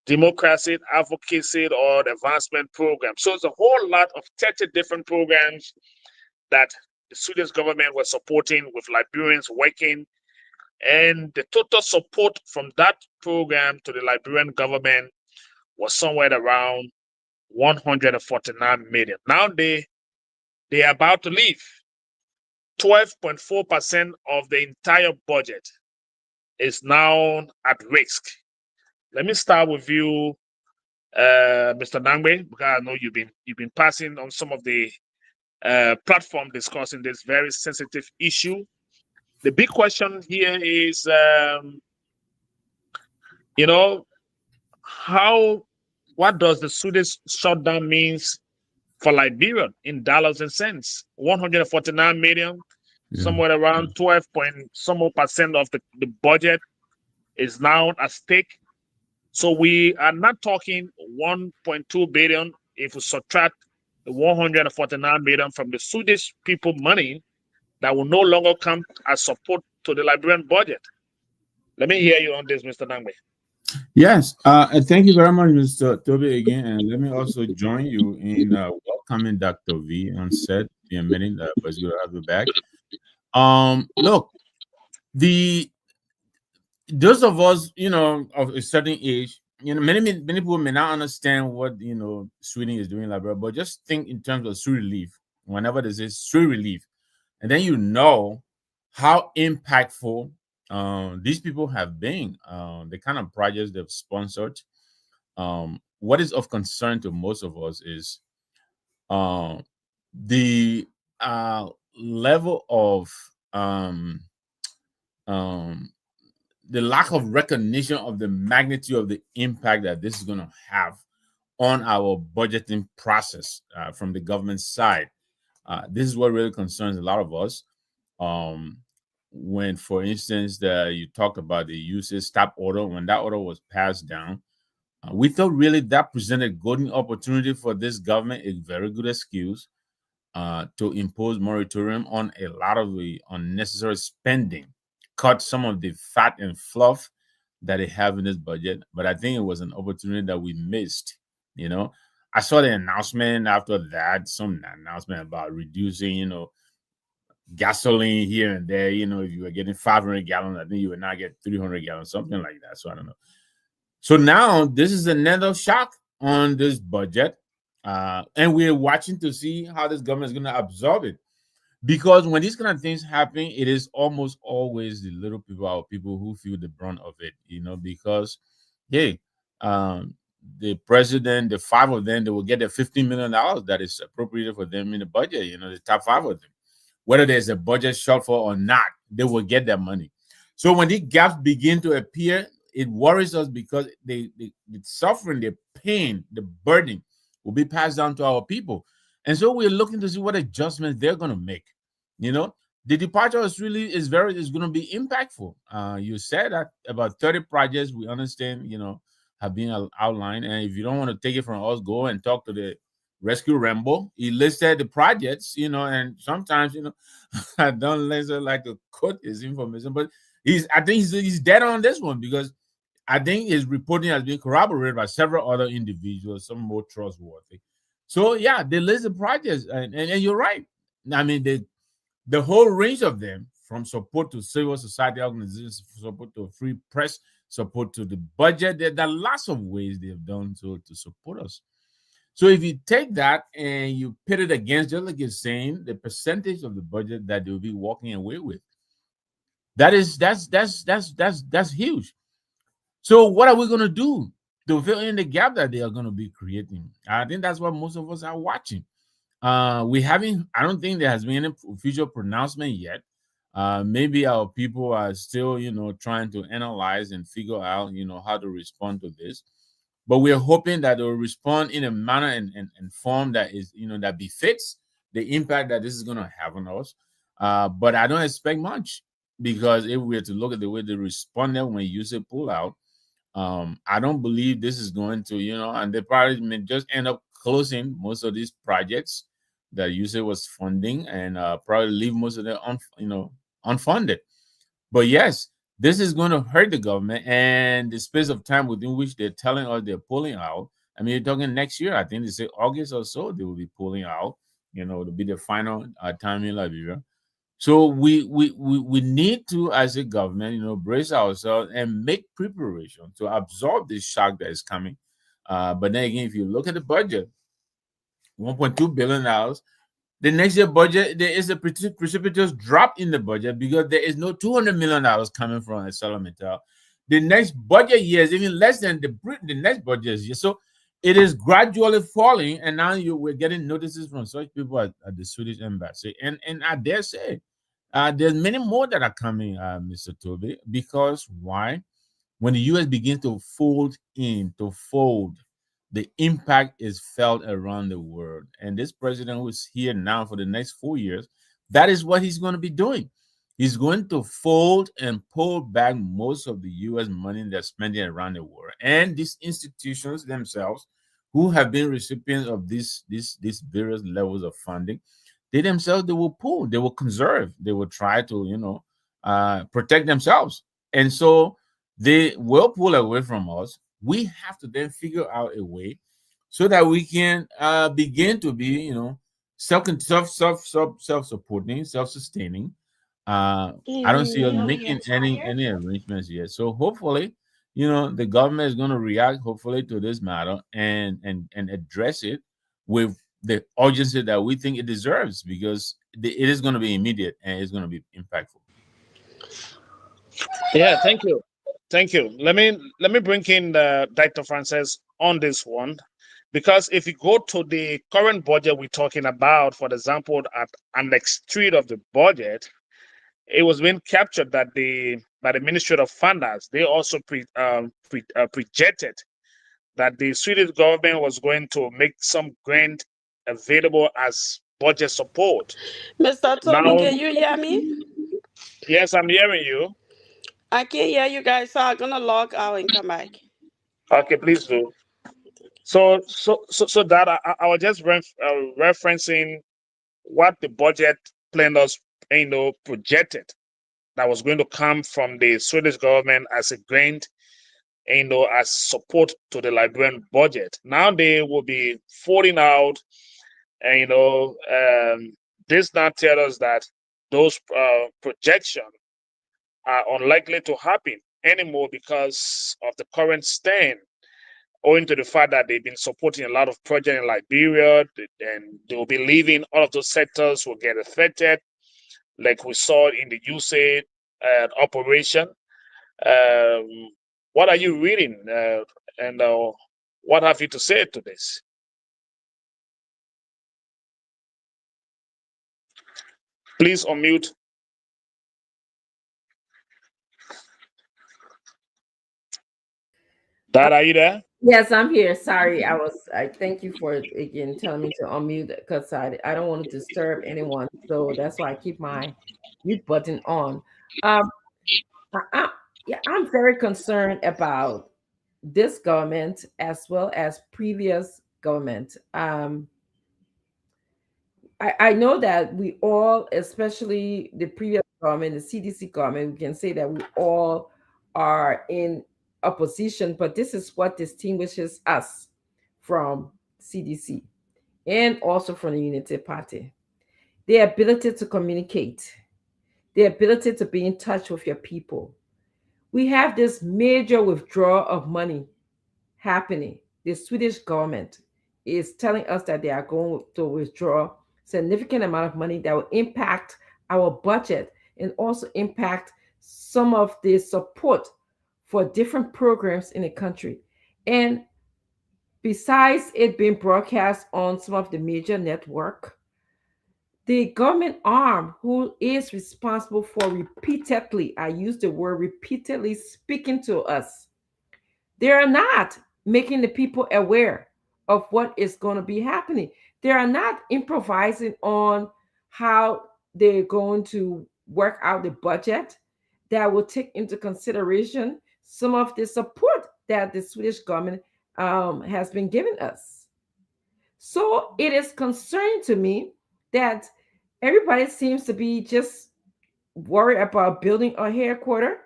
democracy, advocacy, or the advancement program. So it's a whole lot of 30 different programs that the Swedish government was supporting, with Liberians working. And the total support from that program to the Liberian government was somewhere around 149 million. Now they are about to leave. 12.4% of the entire budget is now at risk. Let me start with you, Mr. Nangbe, because I know you've been passing on some of the platform discussing this very sensitive issue. The big question here is, what does the Swedish shutdown means for Liberia in dollars and cents? 149 million, somewhere around 12 point some more percent of the budget is now at stake. So we are not talking 1.2 billion if we subtract the 149 million from the Swedish people money that will no longer come as support to the Liberian budget. Let me hear you on this, Mr. Nangbe. Yes, thank you very much, Mr. Toby, again, and let me also join you in welcoming Dr. V on set in a minute, but it's good to have you back. Look, the those of us, of a certain age, many people may not understand what Sweden is doing in Liberia, but just think in terms of street relief. Whenever there's a street relief, and then how impactful these people have been, the kind of projects they've sponsored. What is of concern to most of us is uh, the level of um, the lack of recognition of the magnitude of the impact that this is going to have on our budgeting process from the government side. This is what really concerns a lot of us. Um, when, for instance, you talked about the usage stop order, when that order was passed down, we thought really that presented golden opportunity for this government, a very good excuse to impose moratorium on a lot of the unnecessary spending, cut some of the fat and fluff that they have in this budget. But I think it was an opportunity that we missed. I saw the announcement after that, some announcement about reducing, gasoline here and there. If you were getting 500 gallons, I think you would not get 300 gallons, something like that. So I don't know. So now this is another shock on this budget. And we're watching to see how this government is going to absorb it. Because when these kind of things happen, it is almost always the little people, our people who feel the brunt of it, because, hey, the president, the five of them, they will get the $15 million that is appropriated for them in the budget, the top five of them. Whether there's a budget shortfall or not, they will get that money. So when these gaps begin to appear, it worries us because the suffering, the pain, the burden will be passed down to our people. And so we're looking to see what adjustments they're going to make. The departure is going to be impactful. You said that about 30 projects we understand, have been outlined. And if you don't want to take it from us, go and talk to the Rescue Rambo. He listed the projects, and sometimes, I don't necessarily like to quote his information, but I think he's dead on this one because I think his reporting has been corroborated by several other individuals, some more trustworthy. So yeah, they list the projects, and you're right. I mean, the whole range of them, from support to civil society organizations, support to free press, support to the budget. There are lots of ways they've done to support us. So if you take that and you pit it against, just like you're saying, the percentage of the budget that they'll be walking away with, that's huge. So what are we going to do to fill in the gap that they are going to be creating? I think that's what most of us are watching. I don't think there has been any official pronouncement yet. Maybe our people are still, trying to analyze and figure out, how to respond to this. But we're hoping that they'll respond in a manner and form that is, that befits the impact that this is going to have on us. But I don't expect much because if we were to look at the way they responded when you say pull out, I don't believe this is going to, and they probably may just end up closing most of these projects that USAID was funding and probably leave most of them unfunded. But yes, this is going to hurt the government and the space of time within which they're telling us they're pulling out. I mean, you're talking next year. I think they say August or so they will be pulling out. To be the final time in Liberia. So we need to, as a government, brace ourselves and make preparation to absorb this shock that is coming. But then again, if you look at the budget, $1.2 billion. The next year budget, there is a precipitous drop in the budget because there is no $200 million coming from ArcelorMittal. The next budget year is even less than the next budget year. So it is gradually falling, and now we're getting notices from such people at the Swedish embassy. And I dare say, there's many more that are coming, Mr. Toby, because why? When the U.S. begins to fold, the impact is felt around the world. And this president who is here now for the next 4 years, that is what he's going to be doing. He's going to fold and pull back most of the U.S. money they're spending around the world. And these institutions themselves, who have been recipients of these various levels of funding, they themselves, they will pull, they will conserve, they will try to, protect themselves. And so they will pull away from us. We have to then figure out a way so that we can begin to be, self-supporting, self-sustaining. I don't see us making any arrangements yet. So hopefully, the government is going to react hopefully to this matter and address it with the urgency that we think it deserves, because it is going to be immediate and it's going to be impactful. Yeah, thank you. Thank you. Let me bring in Dr. Francis on this one, because if you go to the current budget we're talking about, for example, at Annex 3 of the budget, it was being captured that the by the Ministry of Finance, they also projected that the Swedish government was going to make some grant available as budget support. Mr. Toby, Now, can you hear me? yes, I'm hearing you. I can't hear you guys, so I'm gonna log out and come back. Okay, please do. So that I was just referencing what the budget planners, projected that was going to come from the Swedish government as a grant, as support to the Liberian budget. Now they will be falling out, and this now tells us that those projections are unlikely to happen anymore because of the current stand, owing to the fact that they've been supporting a lot of projects in Liberia, and they will be leaving. All of those sectors will get affected, like we saw in the USAID operation. Um, what are you reading, and what have you to say to this? Please unmute. Dad, are you there? Yes, I'm here. Sorry, I thank you for again telling me to unmute because I don't want to disturb anyone. So that's why I keep my mute button on. Um, yeah, I'm very concerned about this government as well as previous government. I know that we all, especially the previous government, the CDC government, we can say that we all are in opposition, but this is what distinguishes us from CDC and also from the Unity Party. The ability to communicate, the ability to be in touch with your people. We have this major withdrawal of money happening. The Swedish government is telling us that they are going to withdraw significant amount of money that will impact our budget and also impact some of the support for different programs in the country. And besides it being broadcast on some of the major network, the government arm who is responsible for repeatedly, I use the word repeatedly, speaking to us, they are not making the people aware of what is going to be happening. They are not improvising on how they're going to work out the budget that will take into consideration some of the support that the Swedish government has been giving us. So it is concerning to me that everybody seems to be just worried about building a headquarters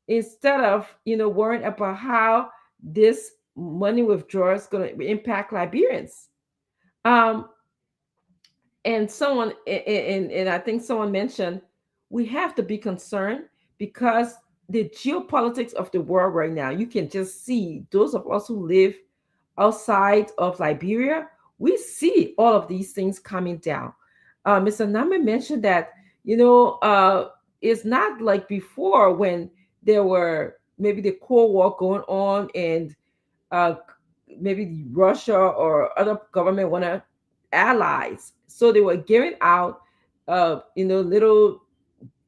instead of worrying about how this money withdrawal is going to impact Liberians. Um, and I think someone mentioned we have to be concerned because the geopolitics of the world right now, you can just see those of us who live outside of Liberia, we see all of these things coming down. Mr. Nama mentioned that, it's not like before when there were maybe the Cold War going on and uh, maybe Russia or other government want to allies. So they were giving out, little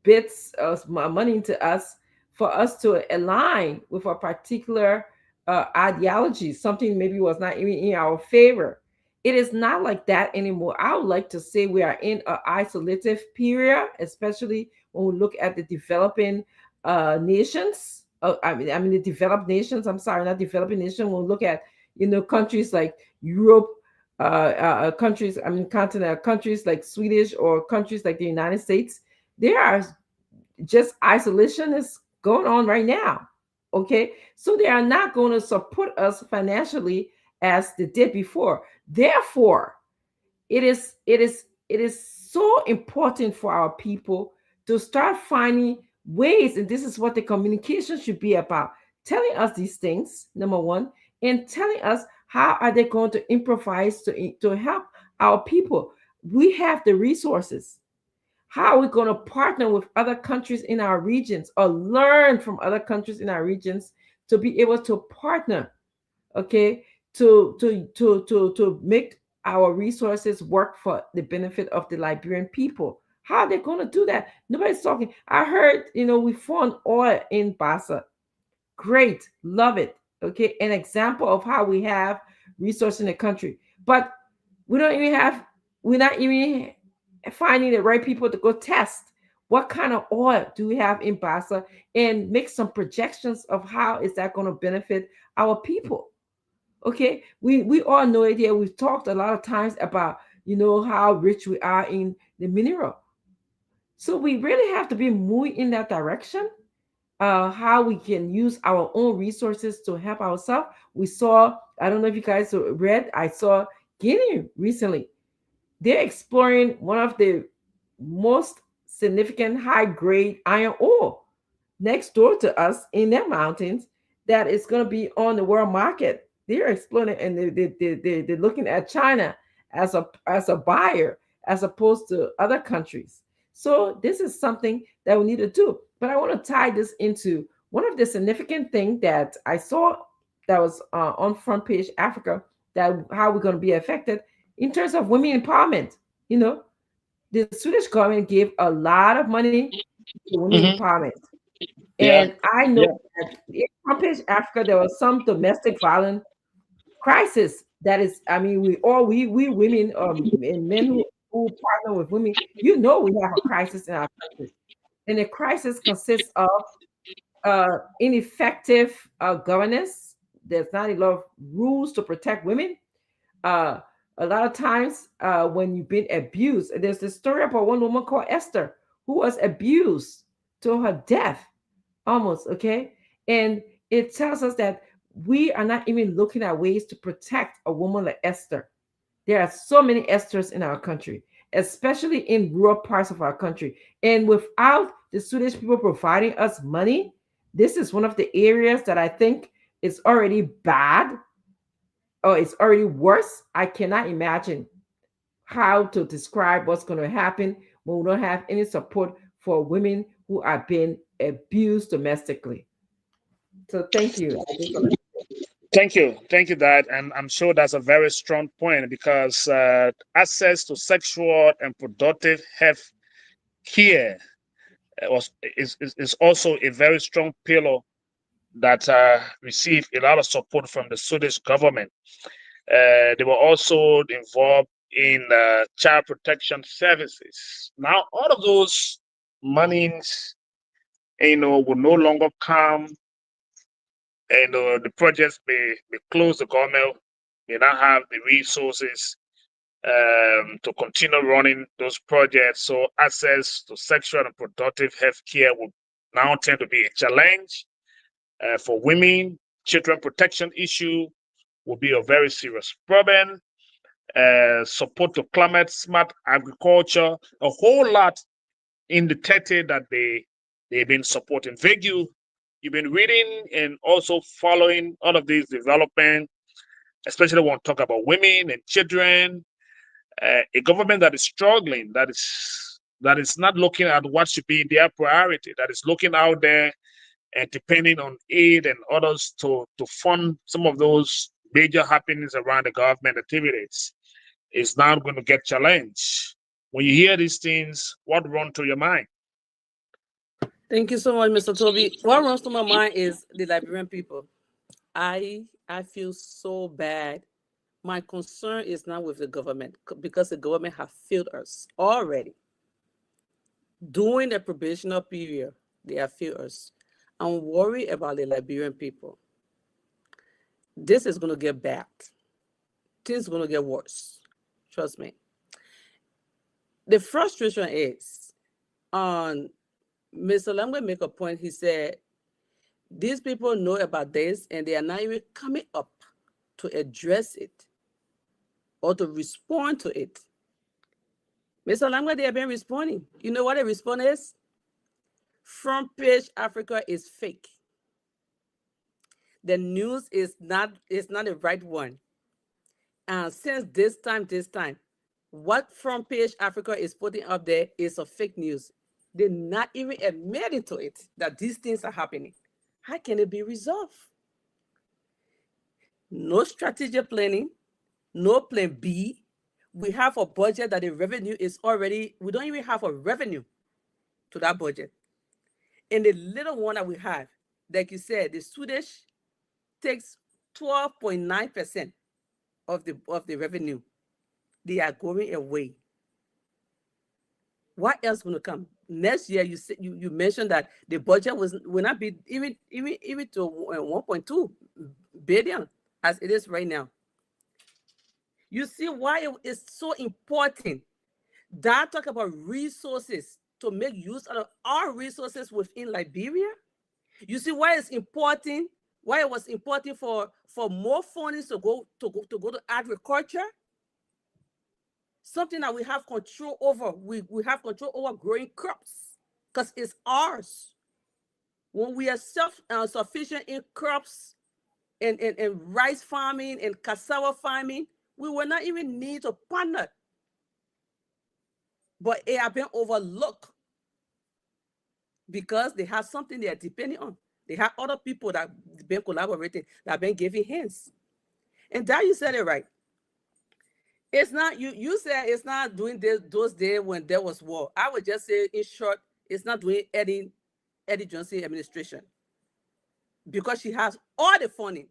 bits of money to us for us to align with a particular ideology, something maybe was not even in our favor. It is not like that anymore. I would like to say we are in an isolative period, especially when we look at the developing nations. I mean the developed nations. I'm sorry, not developing nations. When we look at countries like Europe, countries, continental countries like Swedish or countries like the United States, there are just isolation is going on right now. Okay, so they are not going to support us financially as they did before. Therefore, it is so important for our people to start finding ways, and this is what the communication should be about, telling us these things, number one, and telling us how are they going to improvise to help our people. We have the resources. How are we going to partner with other countries in our regions or learn from other countries in our regions to be able to partner, okay, to make our resources work for the benefit of the Liberian people? How are they going to do that? Nobody's talking. I heard, we found oil in Bassa. Great, love it. Okay, an example of how we have resources in the country, but we don't even have. We're not even finding the right people to go test what kind of oil do we have in Bassa and make some projections of how is that going to benefit our people. Okay, we all know it here. We've talked a lot of times about how rich we are in the mineral. So we really have to be moving in that direction. How we can use our own resources to help ourselves. We saw, I don't know if you guys read, I saw Guinea recently. They're exploring one of the most significant high grade iron ore next door to us in their mountains that is going to be on the world market. They're exploring it, and they're looking at China as a buyer as opposed to other countries. So this is something that we need to do. But I want to tie this into one of the significant things that I saw that was on Front Page Africa, that how we're going to be affected in terms of women empowerment. The Swedish government gave a lot of money to women empowerment. Yeah. And I know that in Front Page Africa, there was some domestic violence crisis that is, I mean, we women and men who partner with women, we have a crisis in our country. And the crisis consists of ineffective governance. There's not a lot of rules to protect women. Uh, a lot of times when you've been abused, there's this story about one woman called Esther who was abused to her death almost, okay? And it tells us that we are not even looking at ways to protect a woman like Esther. There are so many Esthers in our country, especially in rural parts of our country. And without the Swedish people providing us money, this is one of the areas that I think is already bad or it's already worse. I cannot imagine how to describe what's going to happen when we don't have any support for women who are being abused domestically. So thank you. Thank you, Dad, and I'm sure that's a very strong point because access to sexual and productive health care is also a very strong pillar that received a lot of support from the Swedish government. They were also involved in child protection services. Now, all of those monies, will no longer come, and the projects may close. The government may not have the resources to continue running those projects. So access to sexual and productive health care will now tend to be a challenge for women. Children protection issue will be a very serious problem. Support to climate smart agriculture, a whole lot in the 30 that they've been supporting. Vegu, you've been reading and also following all of these development, especially when we talk about women and children. A government that is struggling, that is not looking at what should be their priority, that is looking out there and depending on aid and others to fund some of those major happenings around the government activities, is now going to get challenged. When you hear these things, what runs through your mind? Thank you so much, Mr. Toby. What runs to my mind is the Liberian people. I feel so bad. My concern is not with the government because the government have failed us already. During the probational period, they have failed us. I'm worried about the Liberian people. This is going to get bad. Things are going to get worse. Trust me. The frustration is on Mr. Lambe make a point. He said, These people know about this, and they are not even coming up to address it or to respond to it. Mr. Langwa, they have been responding. You know what the response is? Front page Africa is fake. The news is not the right one. And since this time, what Front page Africa is putting up there is a fake news. They're not even admitting to it that these things are happening. How can it be resolved? No strategic planning, no plan B. We have a budget that the revenue is already, we don't even have a revenue to that budget. And the little one that we have, like you said, the Swedish takes 12.9% of the revenue. They are going away. What else going to come next year? You mentioned that the budget will not be even to 1.2 billion as it is right now. You see why it is so important that talk about resources to make use of our resources within Liberia. You see why it's important. Why it was important for more funding to go to agriculture. Something that we have control over. We have control over growing crops because it's ours. When we are self-sufficient in crops and rice farming and cassava farming, we will not even need to partner. But it has been overlooked because they have something they are depending on. They have other people that have been collaborating, that have been giving hints. And that you said it right. It's not, you said it's not doing those days when there was war. I would just say, in short, it's not doing Eddie Johnson administration. Because she has all the funding.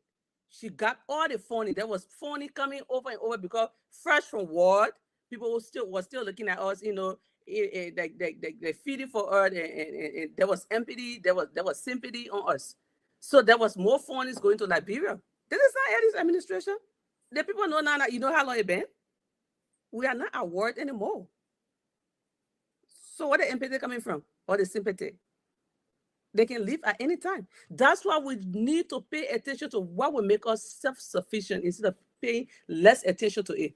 She got all the funding. There was funding coming over and over because fresh from war, people were still looking at us, they feeding for us, and there was empathy, there was sympathy on us. So there was more funding going to Liberia. This is not Eddie's administration. The people know now that you know how long it's been. We are not at war anymore. So where the empathy coming from? Or the sympathy? They can leave at any time. That's why we need to pay attention to what will make us self-sufficient instead of paying less attention to it.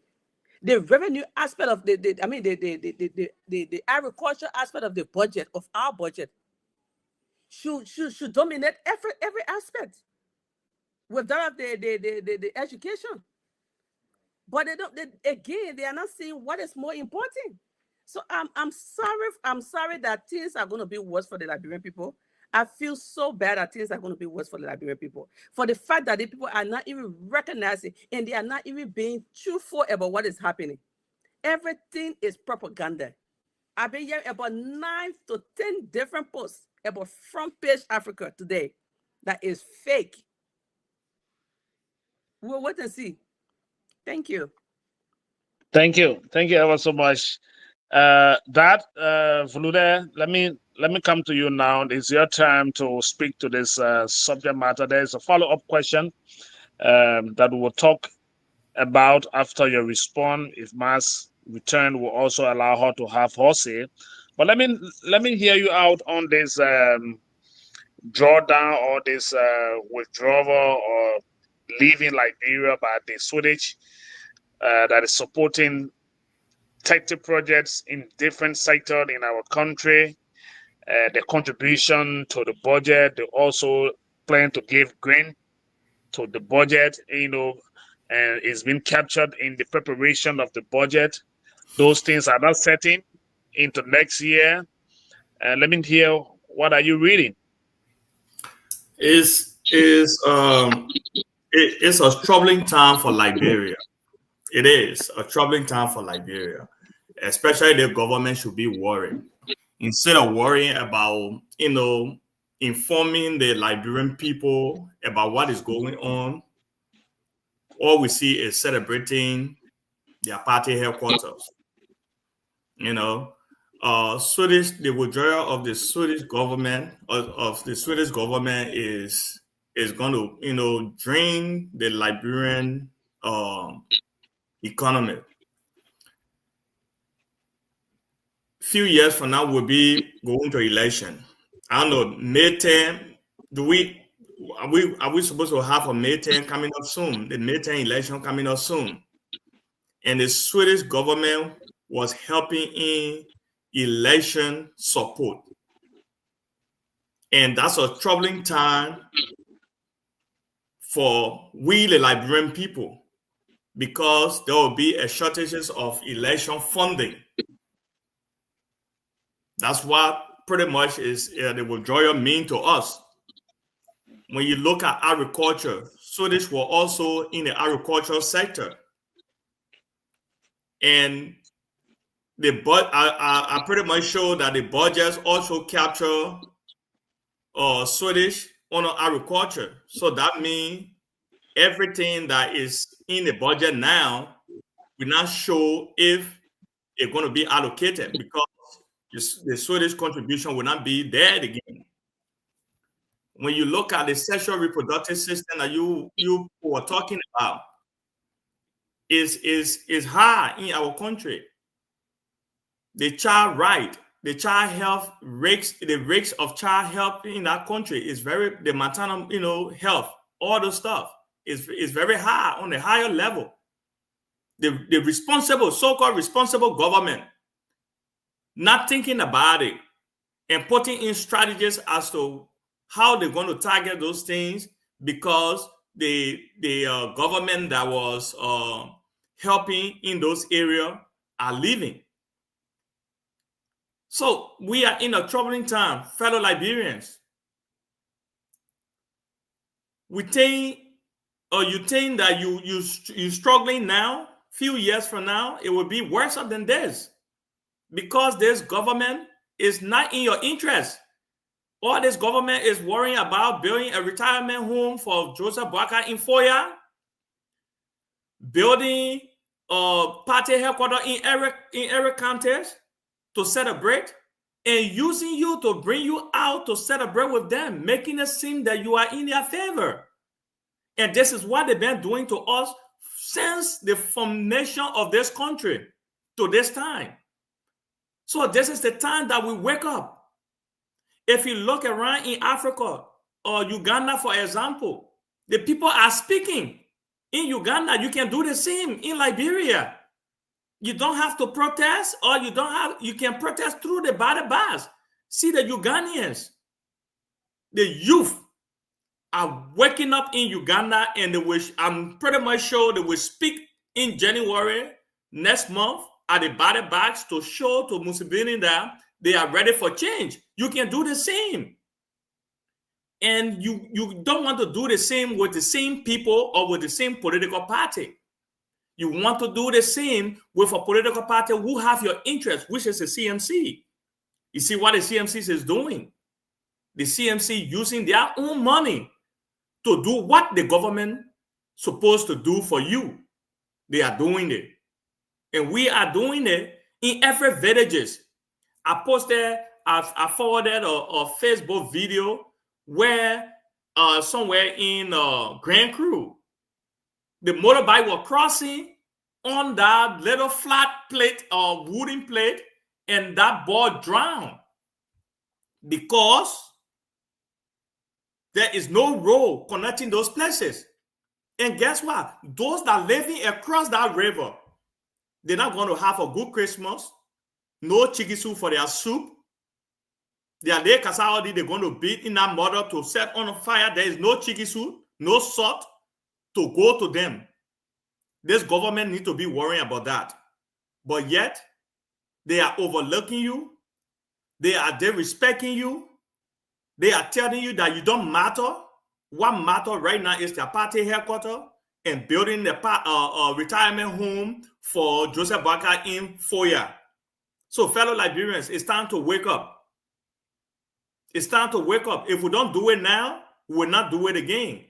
The revenue aspect of the agriculture aspect of the budget, of our budget, should dominate every aspect. With that of the education. But they are not seeing what is more important. So I'm sorry that things are going to be worse for the Liberian people. I feel so bad that things are going to be worse for the Liberian people. For the fact that the people are not even recognizing and they are not even being truthful about what is happening. Everything is propaganda. I've been hearing about 9 to 10 different posts about Front Page Africa today that is fake. We'll wait and see. Thank you. Thank you ever so much. Vulude, let me come to you now. It's your time to speak to this subject matter. There's a follow-up question that we will talk about after your response. If Mass return will also allow her to have her say. But let me hear you out on this drawdown or this withdrawal or leaving Liberia by the Swedish that is supporting 30 projects in different sectors in our country. The contribution to the budget, they also plan to give grant to the budget, and it's been captured in the preparation of the budget. Those things are not setting into next year. Let me hear, what are you reading? It's a troubling time for Liberia. It is a troubling time for Liberia, especially the government should be worried. Instead of worrying about, informing the Liberian people about what is going on, all we see is celebrating their party headquarters. The withdrawal of the Swedish government is going to, drain the Liberian economy. Few years from now, we'll be going to election. I don't know, May 10, do are we supposed to have a May 10 coming up soon? The May 10 election coming up soon. And the Swedish government was helping in election support. And that's a troubling time for we, the Liberian people, because there will be a shortages of election funding. That's what pretty much is the withdrawal mean to us. When you look at agriculture, Swedish were also in the agricultural sector. And I pretty much show that the budgets also capture Swedish on agriculture. So that means everything that is in the budget now will not show if it's going to be allocated, because the Swedish contribution will not be there again. When you look at the sexual reproductive system that you were talking about, is high in our country. The child right, the child health rates, the rates of child health in that country is the maternal, health, all the stuff is very high, on a higher level. The responsible, so-called responsible government, not thinking about it and putting in strategies as to how they're going to target those things, because the government that was helping in those areas are leaving. So we are in a troubling time, fellow Liberians. You think that you struggling now, few years from now, it will be worse than this, because this government is not in your interest. All this government is worrying about building a retirement home for Joseph Boakai in Foya, building a party headquarters in Eric counties to celebrate, and using you to bring you out to celebrate with them, making it seem that you are in their favor. And this is what they've been doing to us since the formation of this country to this time. So this is the time that we wake up. If you look around in Africa or Uganda, for example, the people are speaking. In Uganda, you can do the same. In Liberia, you don't have to protest, or you can protest through the body bars. See, the Ugandans, the youth are waking up in Uganda, and I'm pretty much sure they will speak in January next month at the body bags to show to Museveni that they are ready for change. You can do the same. And you don't want to do the same with the same people or with the same political party. You want to do the same with a political party who have your interest, which is the CMC. You see what the CMC is doing? The CMC using their own money to do what the government supposed to do for you. They are doing it. And we are doing it in every villages. I forwarded a Facebook video where somewhere in Grand Cru, the motorbike was crossing on that little flat plate or wooden plate, and that boy drowned because there is no road connecting those places. And guess what? Those that are living across that river, they're not going to have a good Christmas. No chigisu for their soup. Their day kasaodi, they're going to beat in that mother to set on fire. There is no chigisu, no salt to go to them. This government needs to be worrying about that. But yet, they are overlooking you. They are disrespecting you. They are telling you that you don't matter. What matters right now is their party headquarters and building the retirement home for Joseph Boakai in Foya. So, fellow Liberians, it's time to wake up. It's time to wake up. If we don't do it now, we will not do it again.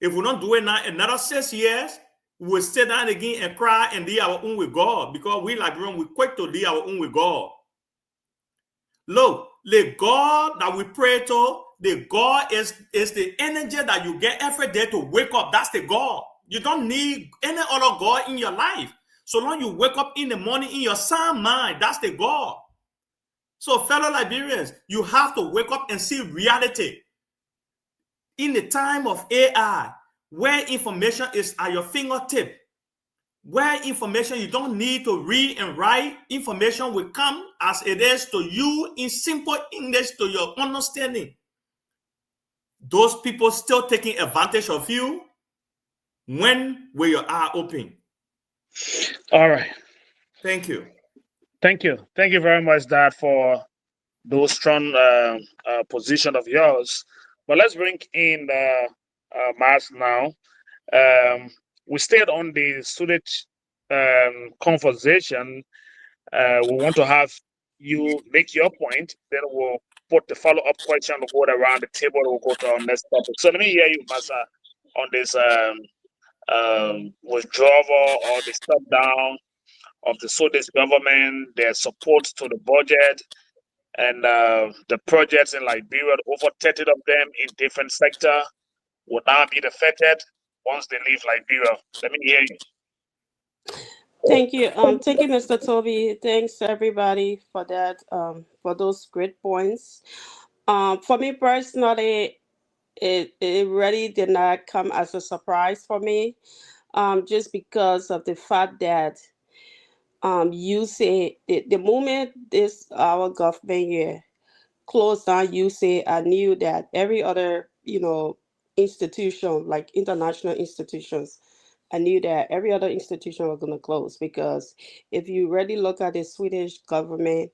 If we don't do it now, another 6 years, we will sit down again and cry and do our own with God, because we Liberians, we quick to do our own with God. Look, the God that we pray to, the God is the energy that you get every day to wake up. That's the God. You don't need any other God in your life. So long you wake up in the morning in your sound mind, that's the God. So fellow Liberians, you have to wake up and see reality. in the time of AI, where information is at your fingertip, where information you don't need to read and write, information will come as it is to you in simple English to your understanding. Those people still taking advantage of you. When will your eye open? All right. Thank you. Thank you. Thank you very much, Dad, for those strong position of yours. But let's bring in Mars now. Um, we stayed on the student conversation. We want to have you make your point, then we'll put the follow-up question. We'll go around the table. We'll go to our next topic. So let me hear you, Masa, on this withdrawal or the step down of the Swedish government, their support to the budget, and the projects in Liberia, over 30 of them in different sector, will now be affected once they leave Liberia. Let me hear you. Thank you. Thank you, Mr. Toby. Thanks everybody for that. For those great points. For me personally, it really did not come as a surprise for me. Just because of the fact that you say the moment this our government here closed down, you say I knew that every other institution like international institutions, I knew that every other institution was going to close because if you really look at the Swedish government,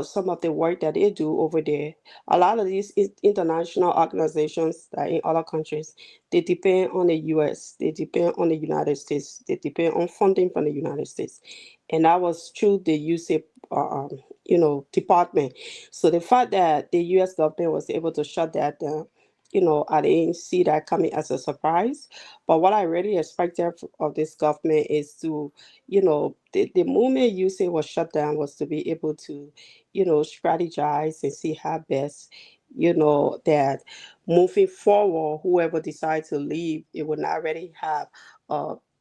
some of the work that they do over there. A lot of these international organizations that in other countries, they depend on the U.S., they depend on the United States, they depend on funding from the United States, and that was through the USAID, department. So the fact that the U.S. government was able to shut that down, I didn't see that coming as a surprise. But what I really expected of this government is to, the moment USAID was shut down was to be able to, strategize and see how best, that moving forward, whoever decides to leave, it would not really have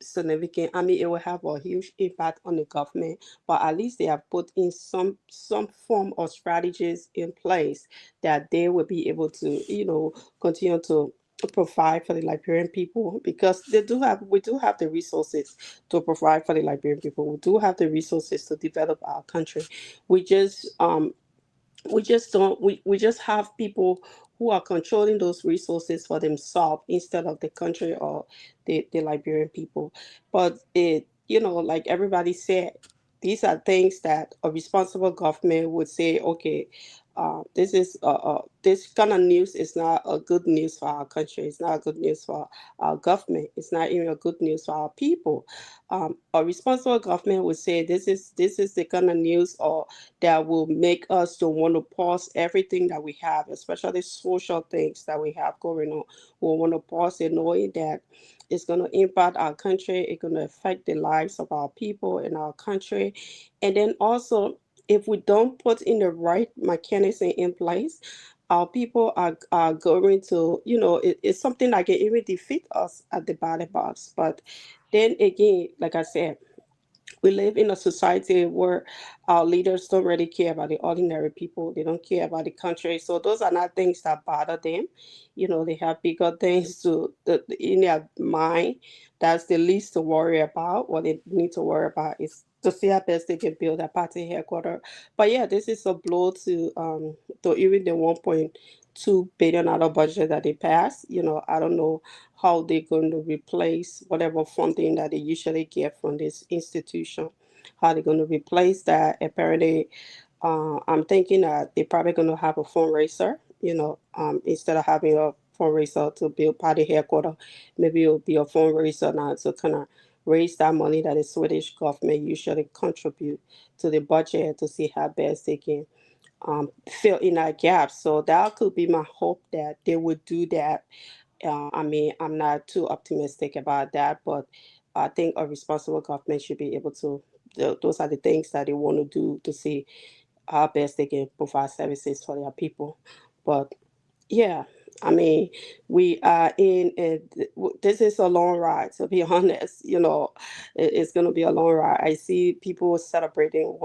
significant, I mean, it will have a huge impact on the government, but at least they have put in some form of strategies in place that they will be able to, continue to provide for the Liberian people, because we do have the resources to provide for the Liberian people. We do have the resources to develop our country. We just don't we just have people who are controlling those resources for themselves instead of the country or the Liberian people. But like everybody said, these are things that a responsible government would say, okay, this kind of news is not a good news for our country. It's not a good news for our government. It's not even a good news for our people. A responsible government would say this is the kind of news or that will make us to want to pause everything that we have, especially social things that we have going on. We want to pause it, knowing that it's going to impact our country. It's going to affect the lives of our people in our country, and then also, if we don't put in the right mechanism in place, our people are going to, it's something that can even defeat us at the ballot box. But then again, like I said, we live in a society where our leaders don't really care about the ordinary people. They don't care about the country. So those are not things that bother them. They have bigger things in their mind. That's the least to worry about. What they need to worry about is to see how best they can build a party headquarters. But yeah, this is a blow to even the 1.2 billion budget that they passed. I don't know how they're going to replace whatever funding that they usually get from this institution. How they're going to replace that? Apparently, I'm thinking that they're probably going to have a fundraiser. Instead of having a fundraiser to build party headquarters, maybe it'll be a fundraiser now to kind of raise that money that the Swedish government usually contribute to the budget to see how best they can fill in that gap. So that could be my hope that they would do that. I mean, I'm not too optimistic about that, but I think a responsible government should be able to. Those are the things that they want to do to see how best they can provide services for their people. But yeah, I mean, we are in this is a long ride, to be honest. It's going to be a long ride. I see people celebrating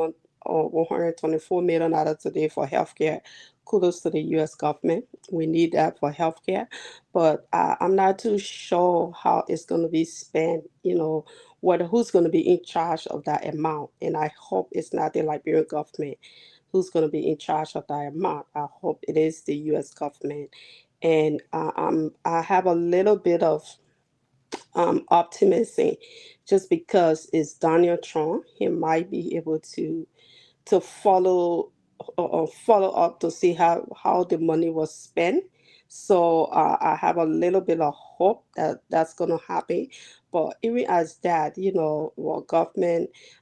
or $124 million today for healthcare. Kudos to the U.S. government. We need that for healthcare, but I'm not too sure how it's going to be spent. Who's going to be in charge of that amount, and I hope it's not the Liberian government who's going to be in charge of that amount. I hope it is the U.S. government, and I have a little bit of optimism, just because it's Donald Trump. He might be able to follow up to see how the money was spent. So I have a little bit of hope that that's going to happen. But even as that,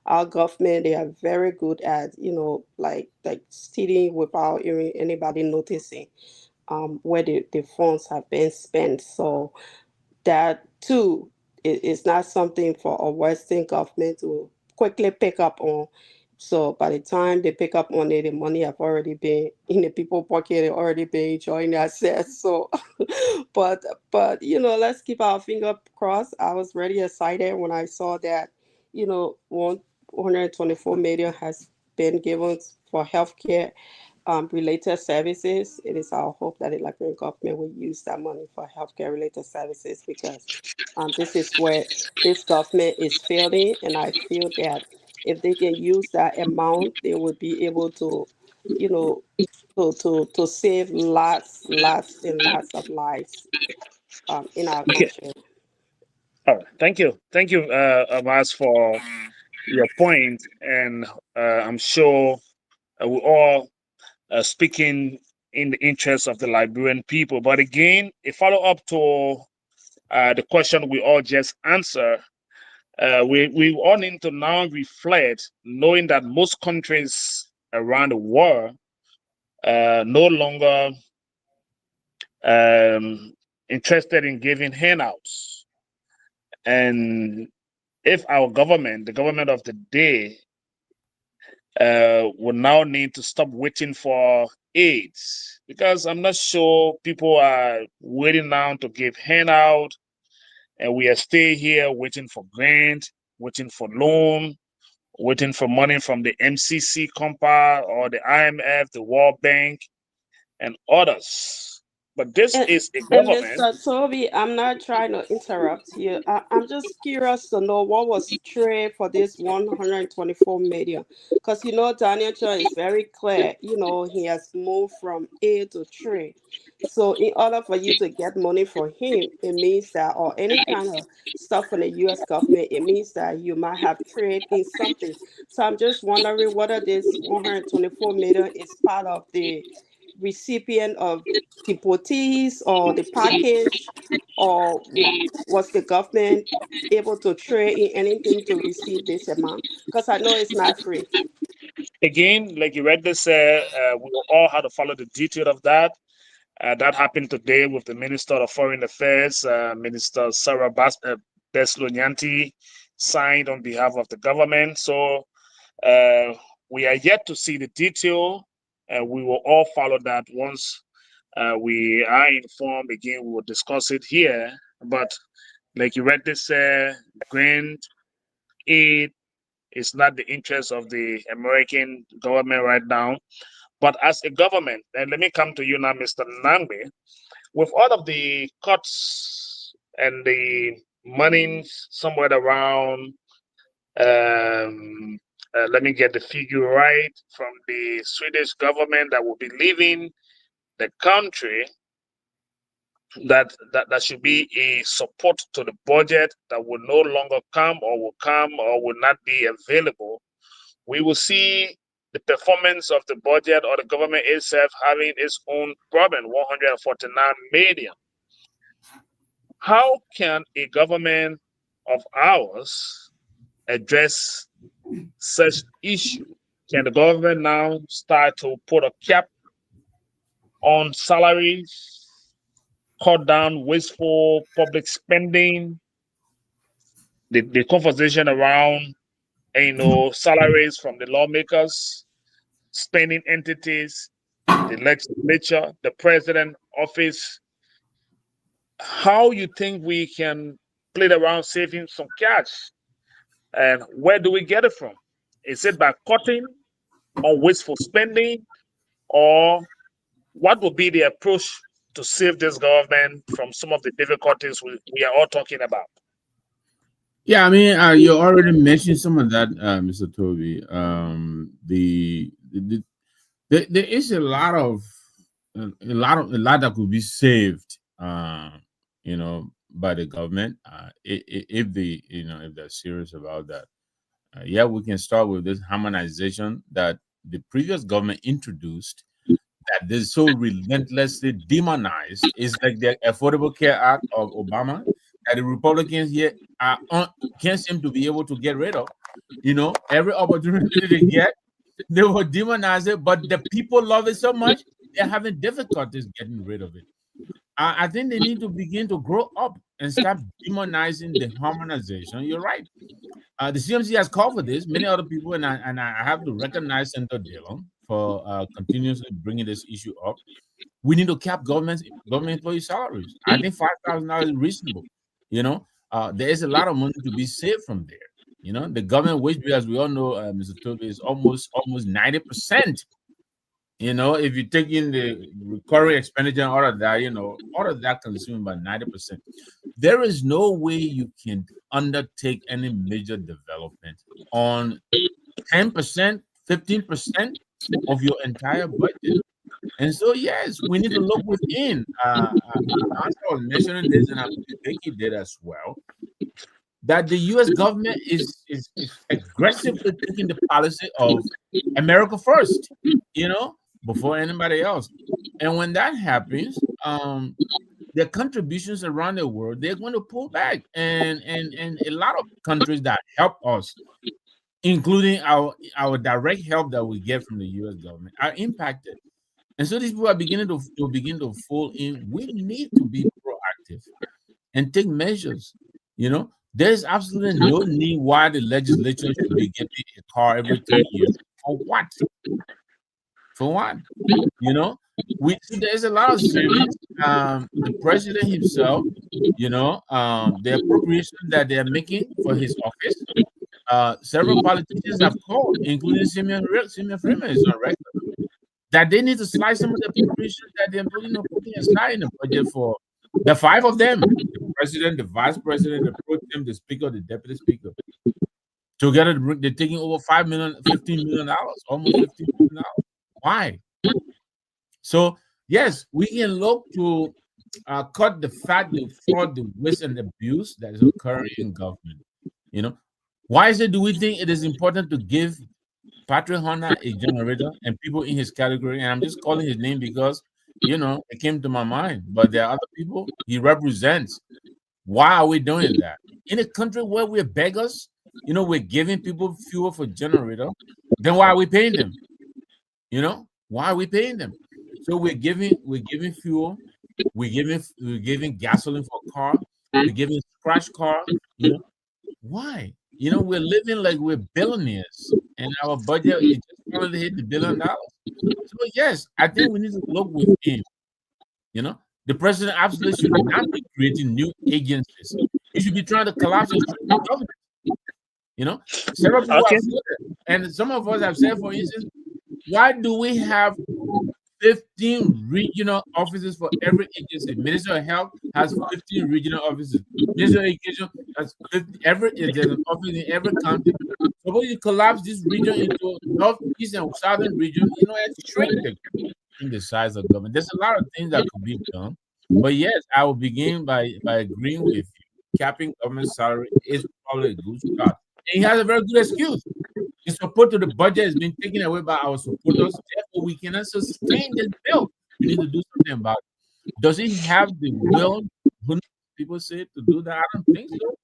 our government, they are very good at, like stealing without even anybody noticing where the funds have been spent. So that too is not something for a Western government to quickly pick up on. So by the time they pick up on it, the money have already been in the people pocket, they already been enjoying the assets. So but let's keep our finger crossed. I was really excited when I saw that, 124 million has been given for healthcare related services. It is our hope that the Liberian government will use that money for healthcare related services, because this is where this government is failing. And I feel that if they can use that amount, they would be able to, you know, to save lots and lots of lives in our Okay. country. All right. Thank you, Abbas, for your point, and I'm sure we all speaking in the interest of the Liberian people. But again, a follow up to the question we all just answered. We all need to now reflect, knowing that most countries around the world no longer um, interested in giving handouts. And if our government, the government of the day, will now need to stop waiting for aids, because I'm not sure people are waiting now to give handout, and we are still here waiting for grant, waiting for loan, waiting for money from the MCC compa or the IMF, the World Bank, and others. But this And, is a and government. Mr. Toby, I'm not trying to interrupt you. I'm just curious to know what was trade for this 124 million. Because Daniel John is very clear. He has moved from A to trade. So in order for you to get money for him, it means that, or any kind of stuff from the US government, it means that you might have trade in something. So I'm just wondering whether this 124 million is part of the recipient of deportees or the package, or was the government able to trade in anything to receive this amount? Because I know it's not free. Again, like you read this, we will all have to follow the detail of that. That happened today with the Minister of Foreign Affairs, Minister Sarah Beslonyanti, signed on behalf of the government. So uh, we are yet to see the detail, and we will all follow that once we are informed. Again, we will discuss it here. But like you read this, grant aid is not the interest of the American government right now. But as a government, and let me come to you now, Mr. Nangbe, with all of the cuts and the money somewhere around, let me get the figure right, from the Swedish government that will be leaving the country, that should be a support to the budget that will no longer come or will not be available. We will see the performance of the budget or the government itself having its own problem, 149 million. How can a government of ours address such issue? Can the government now start to put a cap on salaries, cut down wasteful public spending, the conversation around salaries from the lawmakers, spending entities, the legislature, the president office? How you think we can play around saving some cash, and where do we get it from? Is it by cutting? on wasteful spending, or what would be the approach to save this government from some of the difficulties we are all talking about? Yeah, I mean, you already mentioned some of that, Mr. Toby. There is a lot that could be saved, by the government, if they're serious about that. Yeah, we can start with this harmonization that the previous government introduced, that they so relentlessly demonized. Is like the Affordable Care Act of Obama that the Republicans here can't seem to be able to get rid of. Every opportunity they get, they will demonize it, but the people love it so much they're having difficulties getting rid of it. I think they need to begin to grow up and stop demonizing the harmonization. You're right. The CMC has called for this. Many other people, and I have to recognize Senator Dillon for continuously bringing this issue up. We need to cap government employee salaries. I think $5,000 is reasonable. There is a lot of money to be saved from there. The government wage bill, as we all know, Mr. Toby, is almost 90%. If you take in the recurring expenditure and all of that, all of that consumed by 90%. There is no way you can undertake any major development on 10%, 15% of your entire budget. And so, yes, we need to look within. I was mentioning this, and I believe Becky did as well, that the U.S. government is aggressively taking the policy of America first, before anybody else. And when that happens, their contributions around the world, they're going to pull back. And a lot of countries that help us, including our direct help that we get from the U.S. government, are impacted. And so these people are beginning to fall in. We need to be proactive and take measures. There's absolutely no need why the legislature should be getting a car every 3 years. For what? For what? There's a lot of savings. The president himself, the appropriation that they're making for his office. Several politicians have called, including Simeon Freeman is on record, that they need to slide some of the appropriations that they're putting aside in the budget for the five of them: the president, the vice president, the pro tem, the speaker, the deputy speaker. Together, they're taking over $15 million, almost $15 million. Why? So, yes, we can look to cut the fat, the fraud, the waste, and the abuse that is occurring in government. Why do we think it is important to give Patrick Hunter a generator and people in his category? And I'm just calling his name because, it came to my mind. But there are other people he represents. Why are we doing that? In a country where we're beggars, we're giving people fuel for generator, then why are we paying them? Why are we paying them? So we're giving fuel, we're giving gasoline for a car, we're giving scratch car. Why? We're living like we're billionaires, and our budget is just finally hit the $1 billion. So yes, I think we need to look within. The president absolutely should not be creating new agencies. He should be trying to collapse and strengthen government. Several people have said it, and some of us have said, for instance, why do we have 15 regional offices for every agency? Minister of Health has 15 regional offices. Minister of Education has 50, there's an office in every county. Suppose you collapse this region into northeast and southern region, it's shrinking in the size of government. There's a lot of things that could be done. But yes, I will begin by agreeing with you. Capping government salary is probably a good start. And he has a very good excuse. The support to the budget has been taken away by our supporters. Therefore, we cannot sustain this bill. We need to do something about it. Does he have the will, people say, to do that? I don't think so.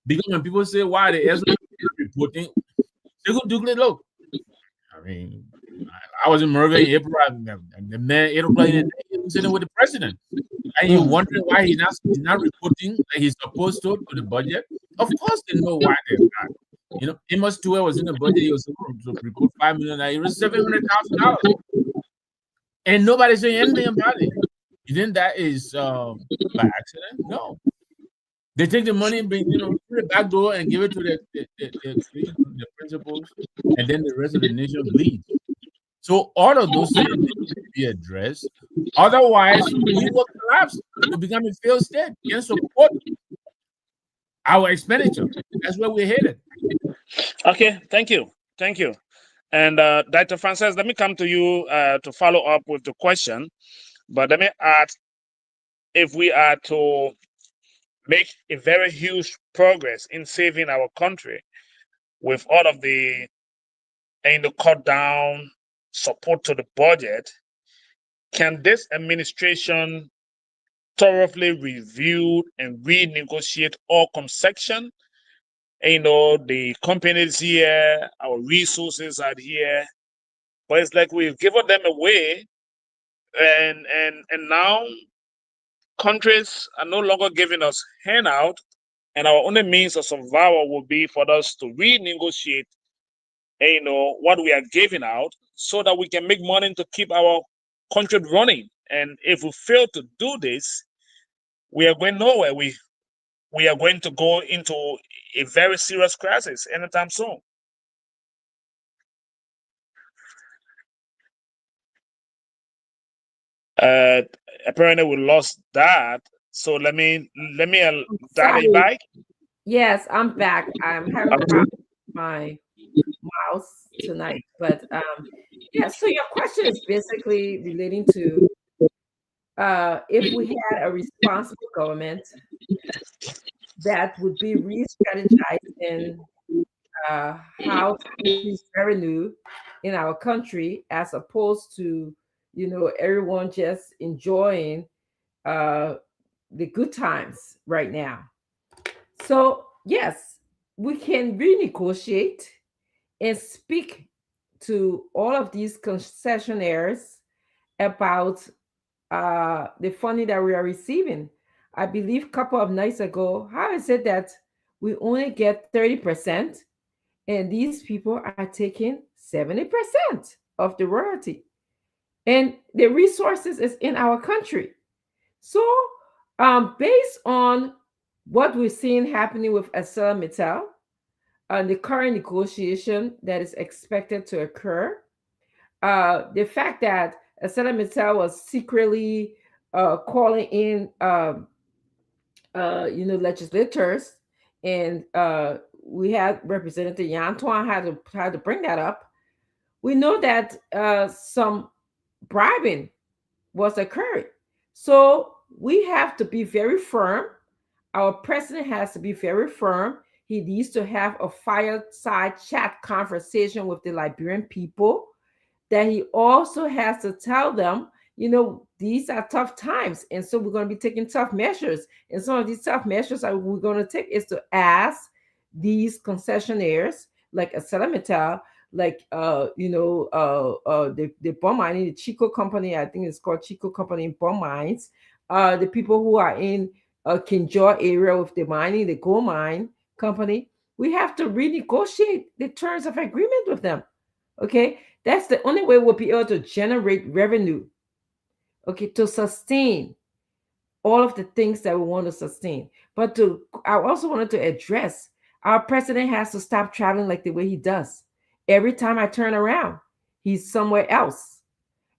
Because when people say, why the SO is reporting, they go do it. Look, I mean, I was in Monrovia in April. The man, 8 o'clock in the day, he was sitting with the president. And you're wondering why he's not reporting like he's supposed to the budget. Of course, they know why they're not. Amos Stewart was in the budget. He was supposed to report $5 million. It was $700,000, and nobody's saying anything about it. You think that is by accident? No. They take the money, through the back door, and give it to the principals, and then the rest of the nation bleeds. So all of those things need to be addressed. Otherwise, we will collapse. We become a failed state. Can't support our expenditure. That's where we're headed. Okay, thank you. And Dr. Frances, let me come to you to follow up with the question. But let me add, if we are to make a very huge progress in saving our country with all of the cut down support to the budget, can this administration thoroughly review and renegotiate all concession? The companies here, our resources are here, but it's like we've given them away, and now countries are no longer giving us handout, and our only means of survival will be for us to renegotiate, what we are giving out, so that we can make money to keep our country running. And if we fail to do this, we are going nowhere. We are going to go into a very serious crisis anytime soon. Uh, Apparently we lost that. So let me Daddy Sorry. back. Yes, I'm back. I'm having problems with my mouse tonight. But yeah, so your question is basically relating to if we had a responsible government that would be re-strategizing how to increase revenue in our country, as opposed to, everyone just enjoying uh, the good times right now. So yes, we can renegotiate and speak to all of these concessionaires about the funding that we are receiving. I believe a couple of nights ago, how is it that we only get 30% and these people are taking 70% of the royalty? And the resources is in our country. So, based on what we're seeing happening with ArcelorMittal and the current negotiation that is expected to occur, the fact that ArcelorMittal was secretly calling in, legislators, and we had Representative Yantuan had to bring that up. We know that some bribing was occurring. So we have to be very firm. Our president has to be very firm. He needs to have a fireside chat conversation with the Liberian people, that he also has to tell them, these are tough times. And so we're going to be taking tough measures. And some of these tough measures that we're going to take is to ask these concessionaires like ArcelorMittal, like the bomb mining, the Chico company, I think it's called Chico Company in bomb mines, the people who are in Kinjor area with the mining, the gold mine company. We have to renegotiate the terms of agreement with them. Okay, that's the only way we'll be able to generate revenue, okay, to sustain all of the things that we want to sustain. But I also wanted to address, our president has to stop traveling like the way he does. Every time I turn around, he's somewhere else.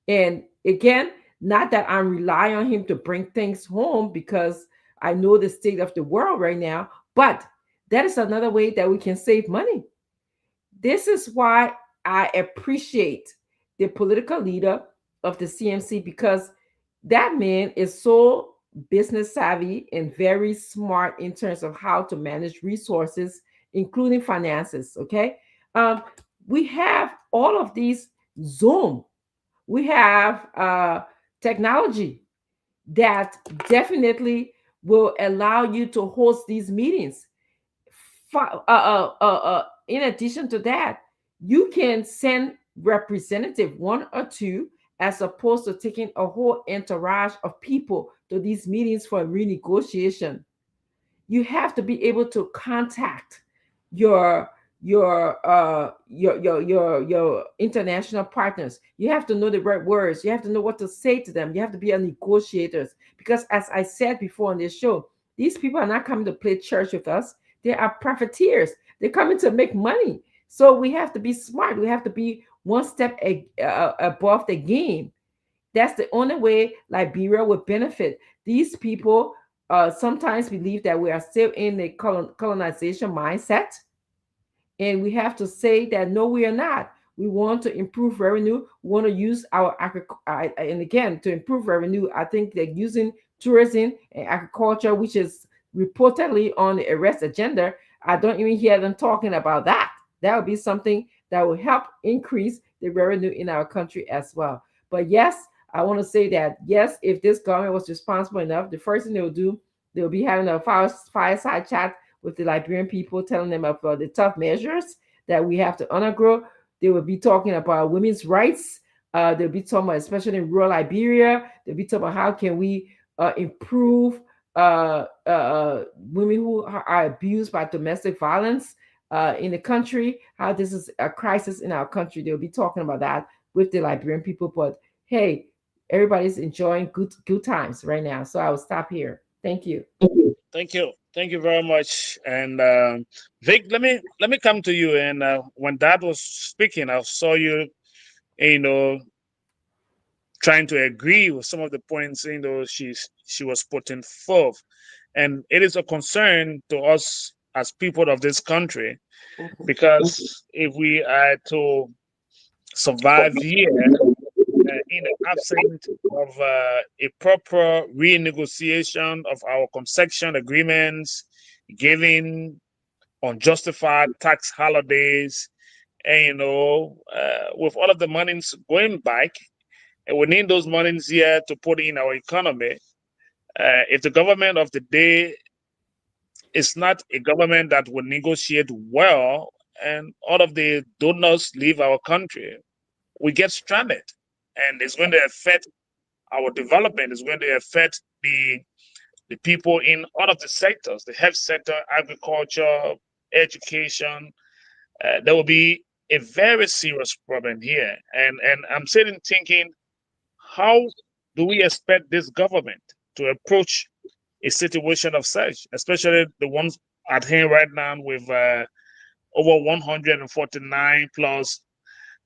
And again, not that I'm relying on him to bring things home, because I know the state of the world right now, but that is another way that we can save money. This is why I appreciate the political leader of the CMC, because that man is so business savvy and very smart in terms of how to manage resources, including finances. Okay. We have all of these Zoom, we have technology that definitely will allow you to host these meetings. In addition to that, you can send representative one or two, as opposed to taking a whole entourage of people to these meetings for renegotiation. You have to be able to contact your your international partners. You have to know the right words. You have to know what to say to them. You have to be a negotiators, because as I said before on this show, these people are not coming to play church with us. They are profiteers. They're coming to make money. So we have to be smart. We have to be one step above the game. That's the only way Liberia will benefit. These people sometimes believe that we are still in the colonization mindset, and we have to say that no, we are not. We want to improve revenue. We want to use our and again, to improve revenue, I think that using tourism and agriculture, which is reportedly on the arrest agenda, I don't even hear them talking about that. That would be something that will help increase the revenue in our country as well. But yes, I want to say that yes, if this government was responsible enough, the first thing they will do, they will be having a fireside chat with the Liberian people, telling them about the tough measures that we have to undergo. They will be talking about women's rights. They'll be talking about, especially in rural Liberia, they'll be talking about how can we improve women who are abused by domestic violence in the country, how this is a crisis in our country. They'll be talking about that with the Liberian people. But hey, everybody's enjoying good times right now. So I will stop here. Thank you. Thank you very much. And Vic, let me come to you. And when Dad was speaking, I saw you, you know, trying to agree with some of the points, she was putting forth, and it is a concern to us as people of this country, because if we are to survive here in the absence of a proper renegotiation of our concession agreements, giving unjustified tax holidays, and with all of the monies going back, and we need those monies here to put in our economy. If the government of the day is not a government that will negotiate well, and all of the donors leave our country, we get stranded, and it's going to affect our development. It's going to affect the people in all of the sectors, the health sector, agriculture, education. There will be a very serious problem here. And I'm sitting thinking, how do we expect this government to approach a situation of such, especially the ones at hand right now with over 149 plus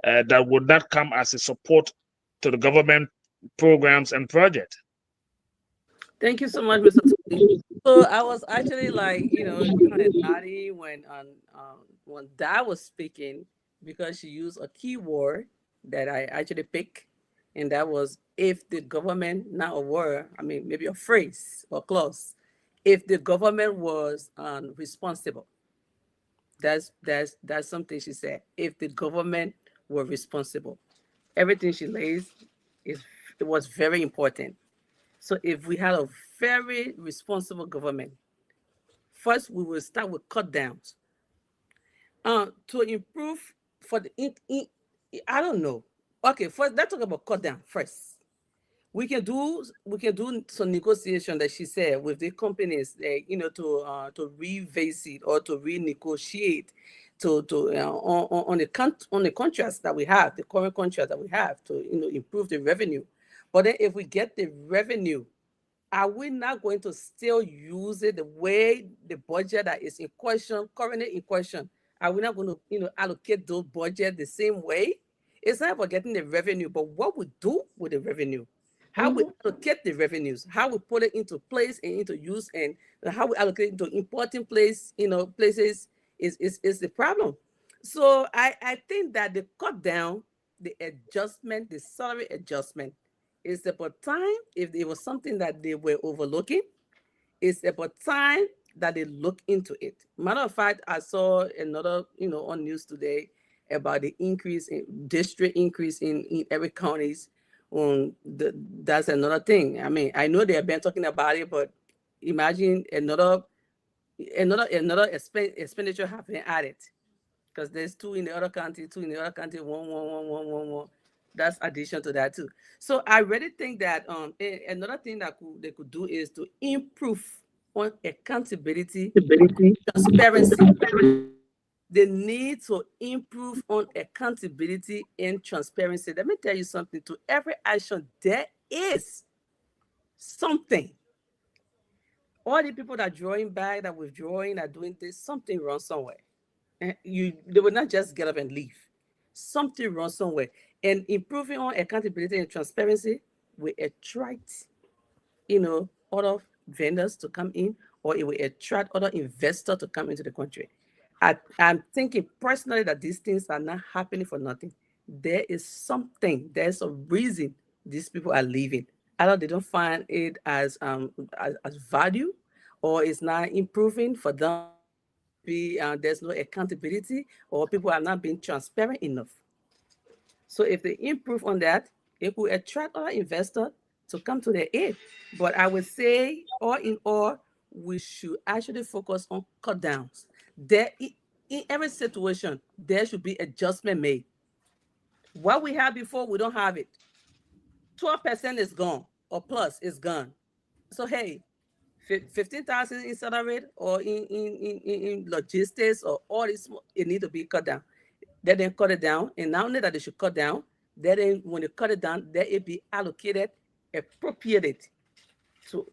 that would not come as a support to the government programs and projects? Thank you so much, Mr. Tony. So I was actually like, kind of nodding when Dad was speaking, because she used a keyword that I actually picked, and that was, if the government, not a word, I mean maybe a phrase or clause, if the government was responsible. That's something she said. If the government were responsible, everything she lays it was very important. So if we had a very responsible government, first we will start with cut downs to improve for I don't know. Okay, first let's talk about cut down first. We can do some negotiation that she said with the companies, to revisit or to renegotiate on the contracts that we have, the current contract that we have, to improve the revenue. But then if we get the revenue, are we not going to still use it the way the budget that is in question, currently in question? Are we not going to, allocate those budget the same way? It's not about getting the revenue, but what we do with the revenue, how we allocate the revenues, how we put it into place and into use, and how we allocate into important places is the problem. So I think that the cut down, the adjustment, the salary adjustment, it's about time. If it was something that they were overlooking, it's about time that they look into it. Matter of fact, I saw another, on news today about the increase in district increase in every counties. That's another thing. I mean, I know they have been talking about it, but imagine another expenditure have been added, because there's two in the other county, one. That's addition to that too. So I really think that another thing that they could do is to improve on accountability, transparency. They need to improve on accountability and transparency. Let me tell you something. To every action, there is something. All the people that are drawing back, that withdrawing, are doing this, something wrong somewhere. they will not just get up and leave. Something wrong somewhere. And improving on accountability and transparency will attract, other vendors to come in, or it will attract other investors to come into the country. I'm thinking personally that these things are not happening for nothing. There is something, there's a reason these people are leaving. Either they don't find it as value, or it's not improving for them. Be there's no accountability, or people are not being transparent enough. So if they improve on that, it will attract other investors to come to their aid. But I would say, all in all, we should actually focus on cut downs. In every situation, there should be adjustment made. What we had before, we don't have it. 12% is gone, or plus is gone. So hey, 15,000 in salary, or in logistics, or all this, it need to be cut down. They then cut it down, and not only that they should cut down, then when they cut it down, then it be allocated, appropriated to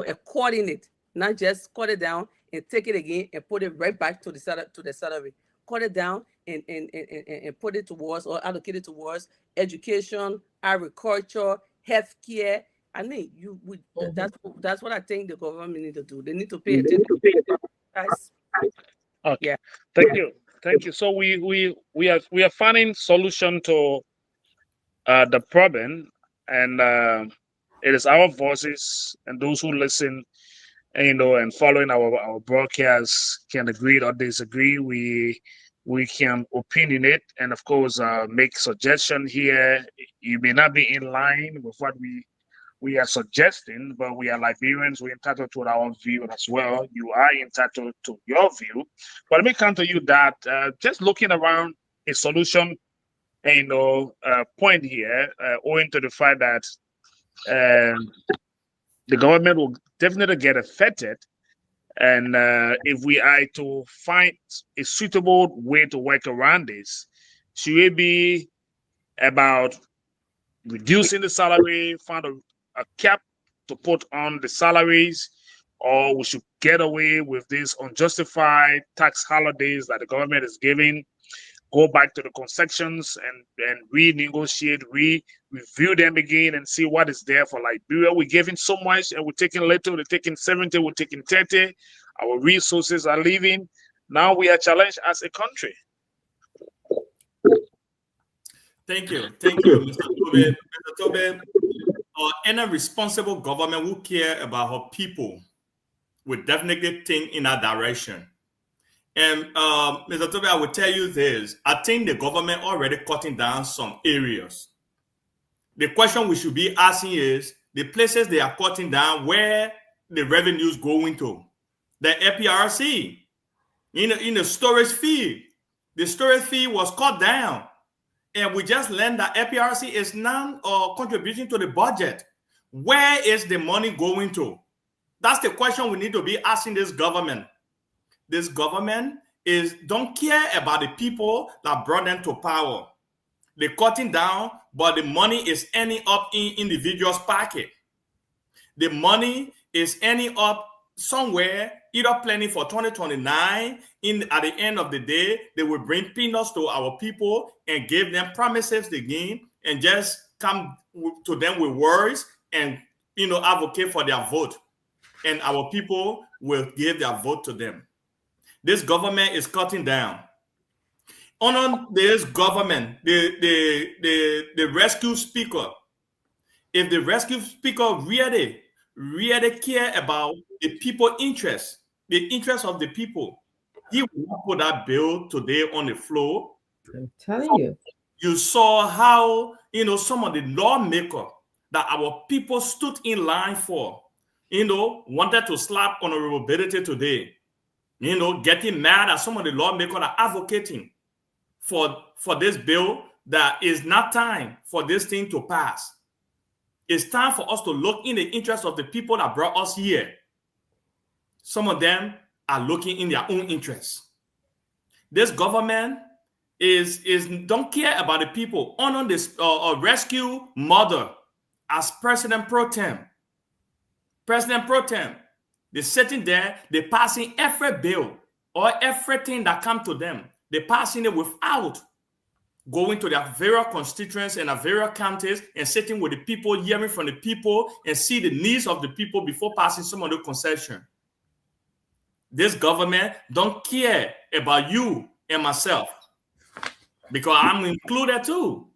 a coordinate, not just cut it down and take it again and put it right back to the salary. Cut it down and put it towards, or allocate it towards, education, agriculture, healthcare. I mean, that's what I think the government need to do. They need to pay attention to guys. Okay. Yeah. Thank you. So we are finding solution to the problem, and it is our voices and those who listen, and following our broadcast can agree or disagree. We can opinionate and of course make suggestion here. You may not be in line with what we are suggesting, but we are Liberians. We're entitled to our own view as well. You are entitled to your view. But let me come to you that just looking around a solution, point here, owing to the fact that the government will definitely get affected. And if we are to find a suitable way to work around this, should it be about reducing the salary, find a cap to put on the salaries, or we should get away with these unjustified tax holidays that the government is giving, go back to the concessions and renegotiate, review them again and see what is there for Liberia. We're giving so much and we're taking little, they're taking 70, we're taking 30. Our resources are leaving. Now we are challenged as a country. Thank you, Mr. Tobe. Mr. Tobe, any responsible government who care about her people would definitely think in that direction. And Mr. Tobe, I will tell you this. I think the government already cutting down some areas. The question we should be asking is the places they are cutting down, where the revenues going to. The APRC, in the storage fee. The storage fee was cut down. And we just learned that APRC is now contributing to the budget. Where is the money going to? That's the question we need to be asking this government. This government don't care about the people that brought them to power. They're cutting down, but the money is ending up in individuals' pocket. The money is ending up somewhere, either planning for 2029. At the end of the day, they will bring peanuts to our people and give them promises again, and just come to them with words and advocate for their vote. And our people will give their vote to them. This government is cutting down. On this government, the rescue speaker, if the rescue speaker really care about the people interest, the interest of the people, he will put that bill today on the floor. I'm telling you. You saw how, some of the lawmakers that our people stood in line for, wanted to slap honorability today. Getting mad at some of the lawmakers that are advocating for this bill, that is not time for this thing to pass. It's time for us to look in the interest of the people that brought us here. Some of them are looking in their own interests. This government don't care about the people. On this rescue mother as President Pro Tem. President Pro Tem, they're sitting there, they're passing every bill or everything that come to them, they passing it without going to their various constituents and their various counties and sitting with the people, hearing from the people, and see the needs of the people before passing some of the concession. This government don't care about you and myself, because I'm included too.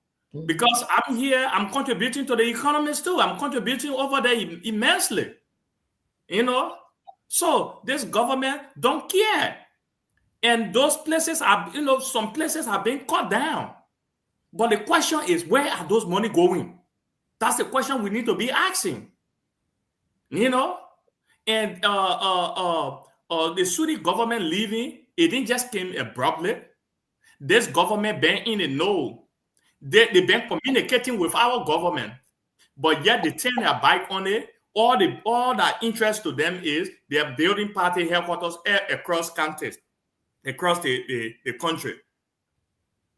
Because I'm here, I'm contributing to the economies too. I'm contributing over there immensely. So this government don't care. And those places are, some places have been cut down. But the question is, where are those money going? That's the question we need to be asking. And the Swedish government leaving, it didn't just came abruptly. This government been in the know. They've been communicating with our government, but yet they turn their back on it. All that interest to them is they're building party headquarters across counties, across the country.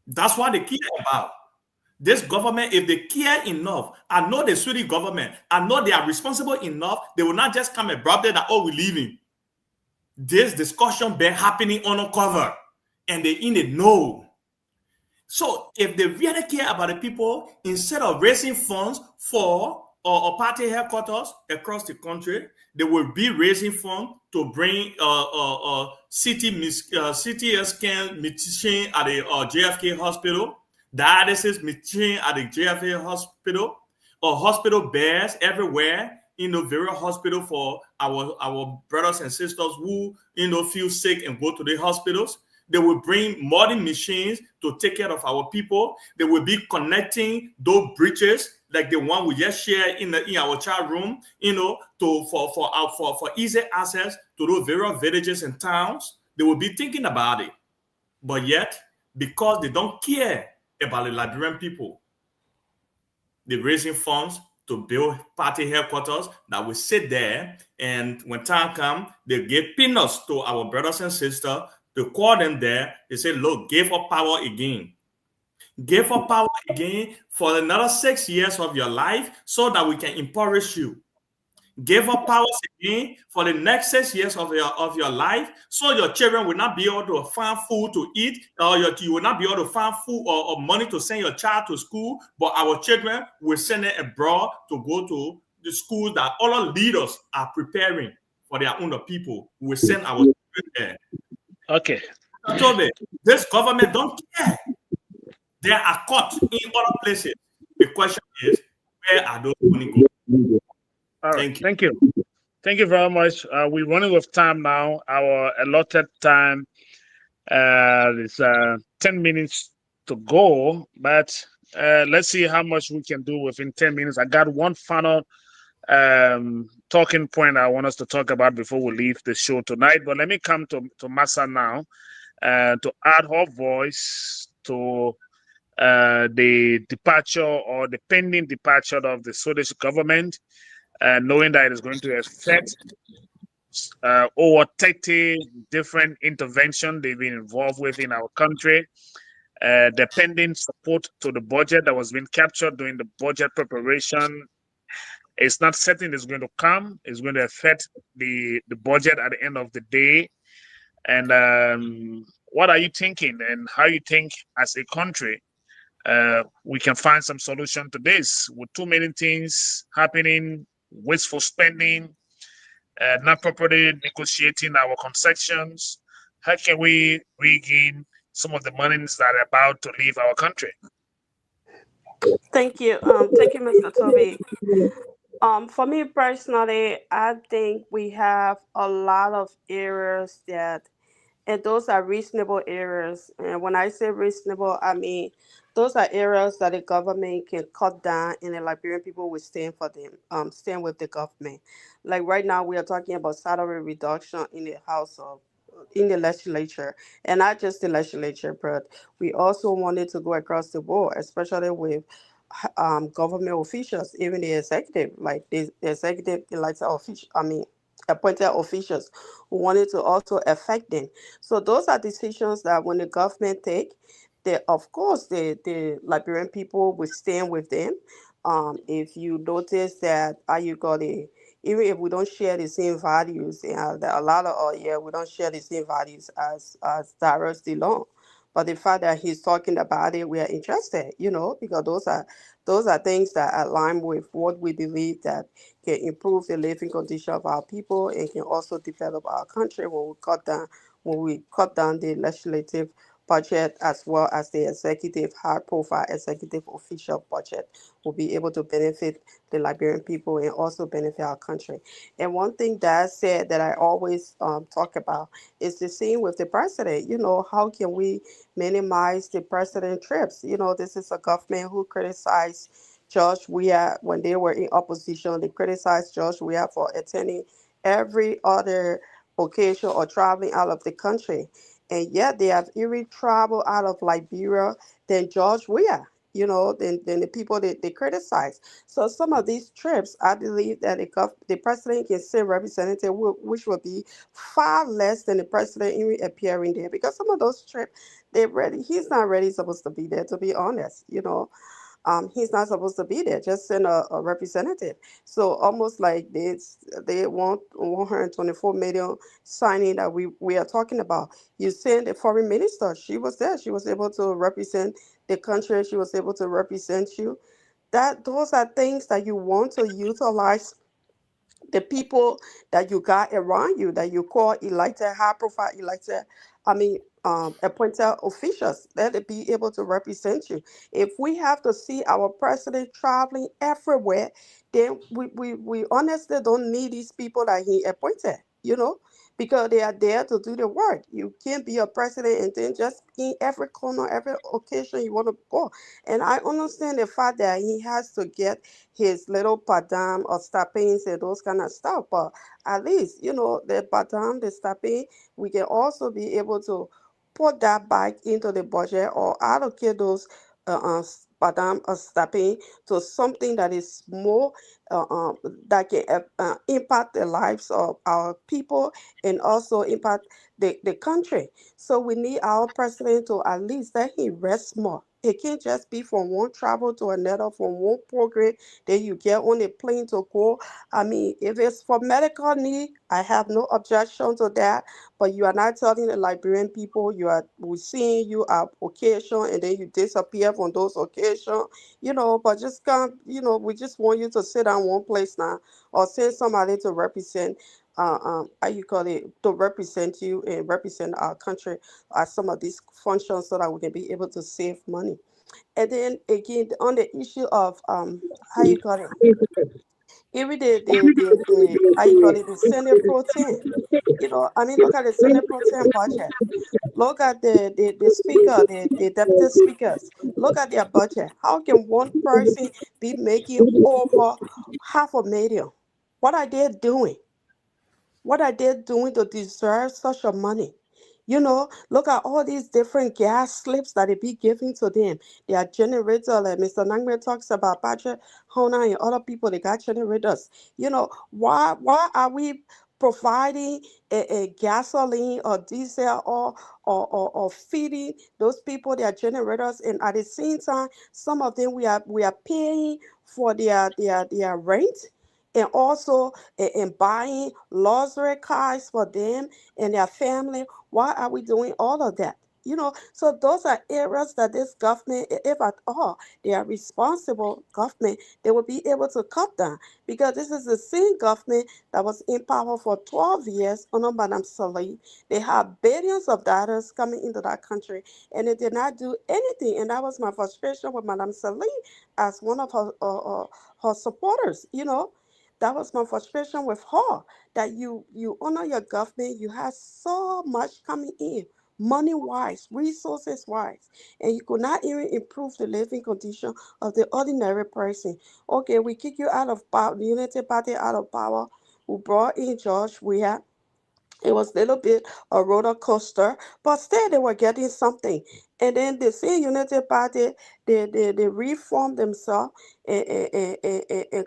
That's what they care about. This government, if they care enough, I know the Swedish government, I know they are responsible enough, they will not just come abruptly that, we're leaving. This discussion been happening undercover, and they in the know. So if they really care about the people, instead of raising funds for or party headquarters across the country, they will be raising funds to bring CT scan machine at the JFK hospital, dialysis machine at the JFK hospital, or hospital beds everywhere in the various hospital for our brothers and sisters who feel sick and go to the hospitals. They will bring modern machines to take care of our people. They will be connecting those bridges like the one we just shared in our chat room, for easy access to those various villages and towns. They will be thinking about it. But yet, because they don't care about the Liberian people, they're raising funds to build party headquarters that will sit there, and when time comes, they give peanuts to our brothers and sisters to call them there. They say, look, give up power again. Give up power again for another 6 years of your life so that we can impoverish you. Give up powers again for the next 6 years of your life so your children will not be able to find food to eat, or you will not be able to find food or money to send your child to school, but our children will send them abroad to go to the schools that all leaders are preparing for their own people. We will send our children there. Okay. So this government don't care. They are caught in other places. The question is, where are those money going? All right. Thank you. Thank you very much. We're running with time now. Our allotted time is 10 minutes to go, but let's see how much we can do within 10 minutes. I got one final talking point I want us to talk about before we leave the show tonight. But let me come to Masa now to add her voice to the departure or the pending departure of the Swedish government, knowing that it is going to affect over 30 different interventions they've been involved with in our country. The pending support to the budget that was being captured during the budget preparation. It's not certain it's going to come. It's going to affect the budget at the end of the day. And what are you thinking, and how you think as a country we can find some solution to this? With too many things happening, wasteful spending, not properly negotiating our concessions, how can we regain some of the monies that are about to leave our country? Thank you. Thank you, Mr. Toby. For me personally, I think we have a lot of areas and those are reasonable areas. And when I say reasonable, I mean those are areas that the government can cut down, and the Liberian people will stand for them. Stand with the government. Like right now, we are talking about salary reduction in the in the legislature, and not just the legislature, but we also wanted to go across the board, especially with government officials, even the executive, like the executive elected official. I mean, appointed officials who wanted to also affect them. So those are decisions that when the government take, of course the Liberian people will stand with them. If you notice that you got even if we don't share the same values. There are a lot of yeah, we don't share the same values as Darius DeLong. But the fact that he's talking about it, we are interested, because those are things that align with what we believe that can improve the living condition of our people and can also develop our country when we cut down the legislative budget as well as the executive high profile executive official budget will be able to benefit the Liberian people and also benefit our country. And one thing that I said that I always talk about is the same with the president. How can we minimize the president trips? This is a government who criticized George Weah when they were in opposition. They criticized George Weah for attending every other occasion or traveling out of the country. And yet they have even traveled out of Liberia than George Weah, than the people that they criticize. So some of these trips, I believe that the president can send representative, which will be far less than the president even appearing there. Because some of those trips, he's not really supposed to be there, to be honest. He's not supposed to be there. Just send a representative. So almost like they want 124 million signing that we are talking about. You send the foreign minister. She was there. She was able to represent the country. She was able to represent you. Those are things that you want to utilize the people that you got around you that you call elected, high profile elected, I mean, appointed officials that they be able to represent you. If we have to see our president traveling everywhere, then we honestly don't need these people that he appointed, because they are there to do the work. You can't be a president and then just in every corner, every occasion you want to go. And I understand the fact that he has to get his little padam or stipends and those kind of stuff. But at least, the padam, the stipend, we can also be able to put that back into the budget or allocate those padam or stipend to something that is more uh, um, that can impact the lives of our people and also impact the country. So we need our president to at least let him rest more. It can't just be from one travel to another, from one program, then you get on a plane to go. I mean, if it's for medical need, I have no objection to that. But you are not telling the Liberian people we're seeing you at occasion and then you disappear from those occasions, but just come, we just want you to sit down one place now or send somebody to represent how you call it, to represent you and represent our country at some of these functions so that we can be able to save money. And then again, on the issue of how you call it, even the how you call it, the Senate Pro Tem. I mean, look at the Senate Pro Tem budget. Look at the speaker, the deputy speakers. Look at their budget. How can one person be making over 500,000? What are they doing? What are they doing to deserve such a money? Look at all these different gas slips that they be giving to them. They are generators, like Mr. Nangme talks about Patrick Hona and other people, they got generators. Why are we providing a gasoline or diesel or feeding those people their generators, and at the same time, some of them we are paying for their rent, and also in buying luxury cars for them and their family. Why are we doing all of that? So those are areas that this government, if at all they are responsible government, they will be able to cut down, because this is the same government that was in power for 12 years under Madame Saleh. They have billions of dollars coming into that country, and they did not do anything. And that was my frustration with Madame Saleh as one of her supporters. That was my frustration with her, that you honor your government, you have so much coming in, money wise, resources wise, and you could not even improve the living condition of the ordinary person. Okay, we kick you out of power, the Unity Party out of power. We brought in George. It was a little bit a roller coaster, but still they were getting something. And then the same Unity Party, they reformed themselves and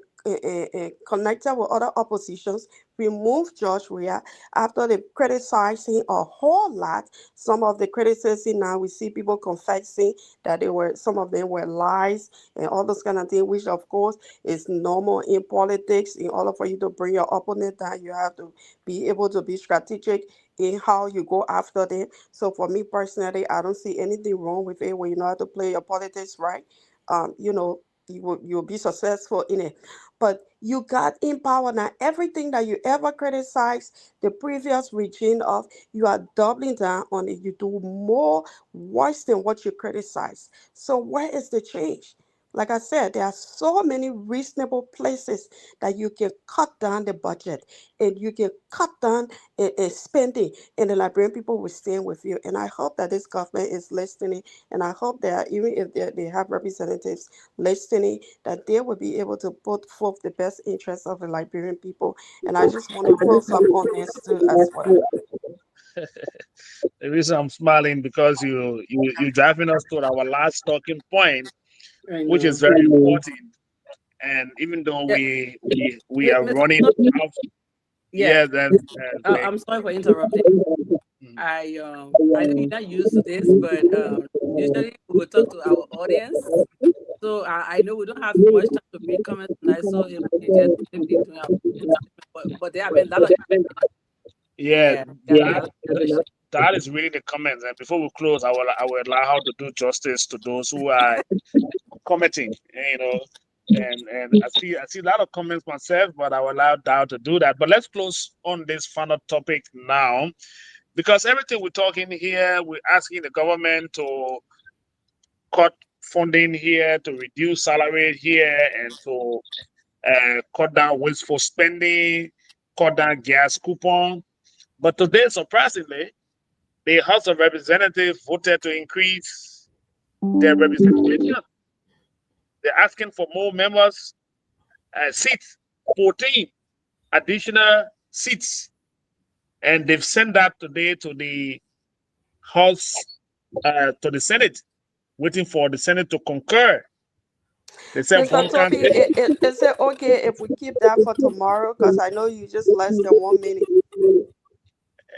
connected with other oppositions, remove George Weah after they criticized him a whole lot. Some of the criticism now we see people confessing that they were some of them were lies and all those kind of things, which of course is normal in politics. In order for you to bring your opponent down, you have to be able to be strategic in how you go after them. So for me personally, I don't see anything wrong with it when you know how to play your politics right. You know, you'll be successful in it. But you got in power now. Everything that you ever criticized the previous regime of, you are doubling down on it. You do more worse than what you criticize. So where is the change? Like I said, there are so many reasonable places that you can cut down the budget and you can cut down spending, and the Liberian people will stand with you. And I hope that this government is listening, and I hope that even if they have representatives listening, that they will be able to put forth the best interests of the Liberian people. And I just want to close up on this too as well. The reason I'm smiling because you driving us to our last talking point, I which is know. very important. And even though Yeah, we are Mr. running Toby, out, yeah, yeah, then Greg. I'm sorry for interrupting. Mhm. I know you're not used to this, but usually we will talk to our audience. So I know we don't have much time to read comments tonight, so if we can just maybe do our but there have been a lot of Yeah, yeah, there are a lot that that is really the comments. And before we close, I will allow how to do justice to those who are commenting. And I see a lot of comments myself, but I will allow Dow to do that. But let's close on this final topic now, because everything we're talking here, we're asking the government to cut funding here, to reduce salary here, and to cut down wasteful spending, cut down gas coupon. But today, surprisingly, the House of Representatives voted to increase their representation. They're asking for more members, seats, 14 additional seats. And they've sent that today to the House, to the Senate, waiting for the Senate to concur. They said Mr. one Toby, candidate. is it okay if we keep that for tomorrow? Because I know you just less than 1 minute.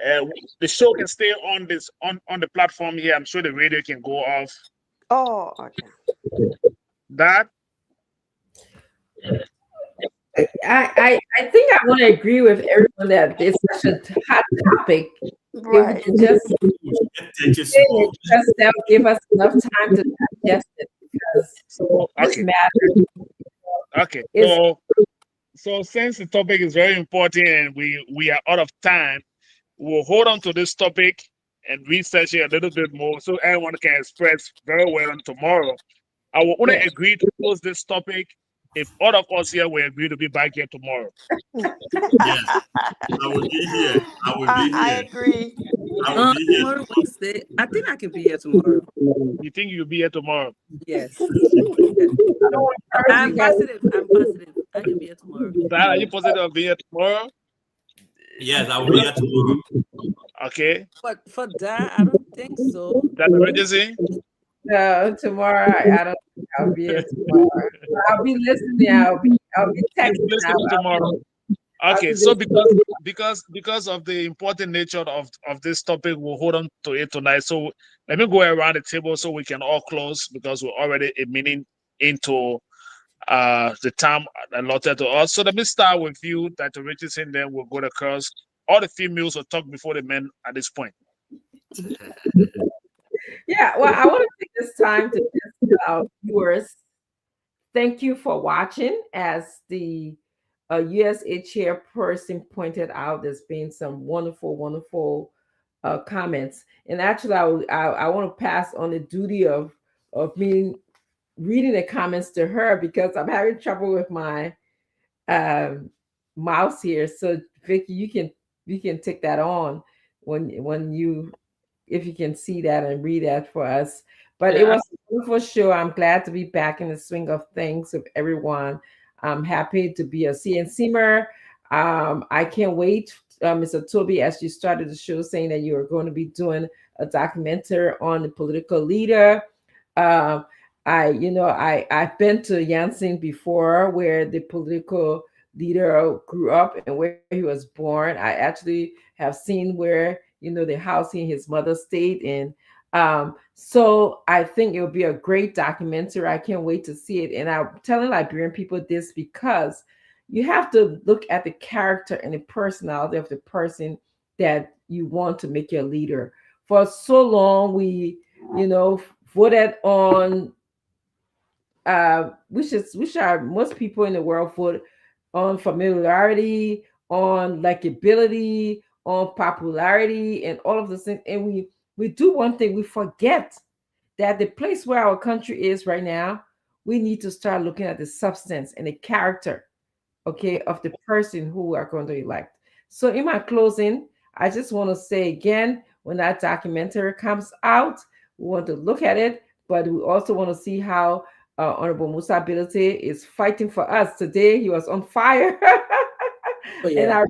Uh, the show can stay on this on the platform here. I'm sure the radio can go off. Oh, okay. That I think I want to agree with everyone that it's such a hot topic. If we Right. can just Take it say it, small. just that will give us enough time to digest it because so this okay, matters. okay. It's So since the topic is very important and we are out of time, we'll hold on to this topic and research it a little bit more so everyone can express very well on tomorrow. I will only yeah. agree to close this topic if all of us here will agree to be back here tomorrow. Yes, I will be here. I will be I here. agree. I will be here tomorrow Wednesday. I think I can be here tomorrow. You think you'll be here tomorrow? Yes. Yes. I don't encourage I'm you guys. positive. I'm positive. I can be here tomorrow. Dad, are you positive of being here tomorrow? Yes, I will be here tomorrow. Okay. But for that, I don't think so. That's emergency. No, tomorrow I don't think I'll be here tomorrow. I'll be listening. I'll be He's texting. listening tomorrow. I'll Okay, be so listening. because of the important nature of this topic, we'll hold on to it tonight. So let me go around the table so we can all close because we're already a minute into the time allotted to us. So let me start with you, Dr. Richardson, then we'll go to Curls. All the females will talk before the men at this point. Yeah, well, I want to take this time to just tell our viewers thank you for watching. As the USA chairperson pointed out, there's been some wonderful, wonderful comments. And actually, I want to pass on the duty of me reading the comments to her because I'm having trouble with my um, mouse here. So Vicky, you can take that on when you if you can see that and read that for us. But it Yeah. was a wonderful show. I'm glad to be back in the swing of things with everyone. I'm happy to be a CNCmer. I can't wait, Mr. Toby, as you started the show saying that you are going to be doing a documentary on the political leader. Um, I've been to Yansing before, where the political leader grew up and where he was born. I actually have seen where, the house in his mother stayed in. So I think it'll be a great documentary. I can't wait to see it. And I'm telling Liberian people this because you have to look at the character and the personality of the person that you want to make your leader. For so long, we, voted on, which are most people in the world vote on familiarity, on likability, on popularity, and all of those things. And we do one thing, we forget that the place where our country is right now, we need to start looking at the substance and the character, okay, of the person who we are going to elect. So in my closing, I just want to say again, when that documentary comes out, we want to look at it, but we also want to see how Honorable Musa Bilate is fighting for us. Today he was on fire. Oh, And yeah.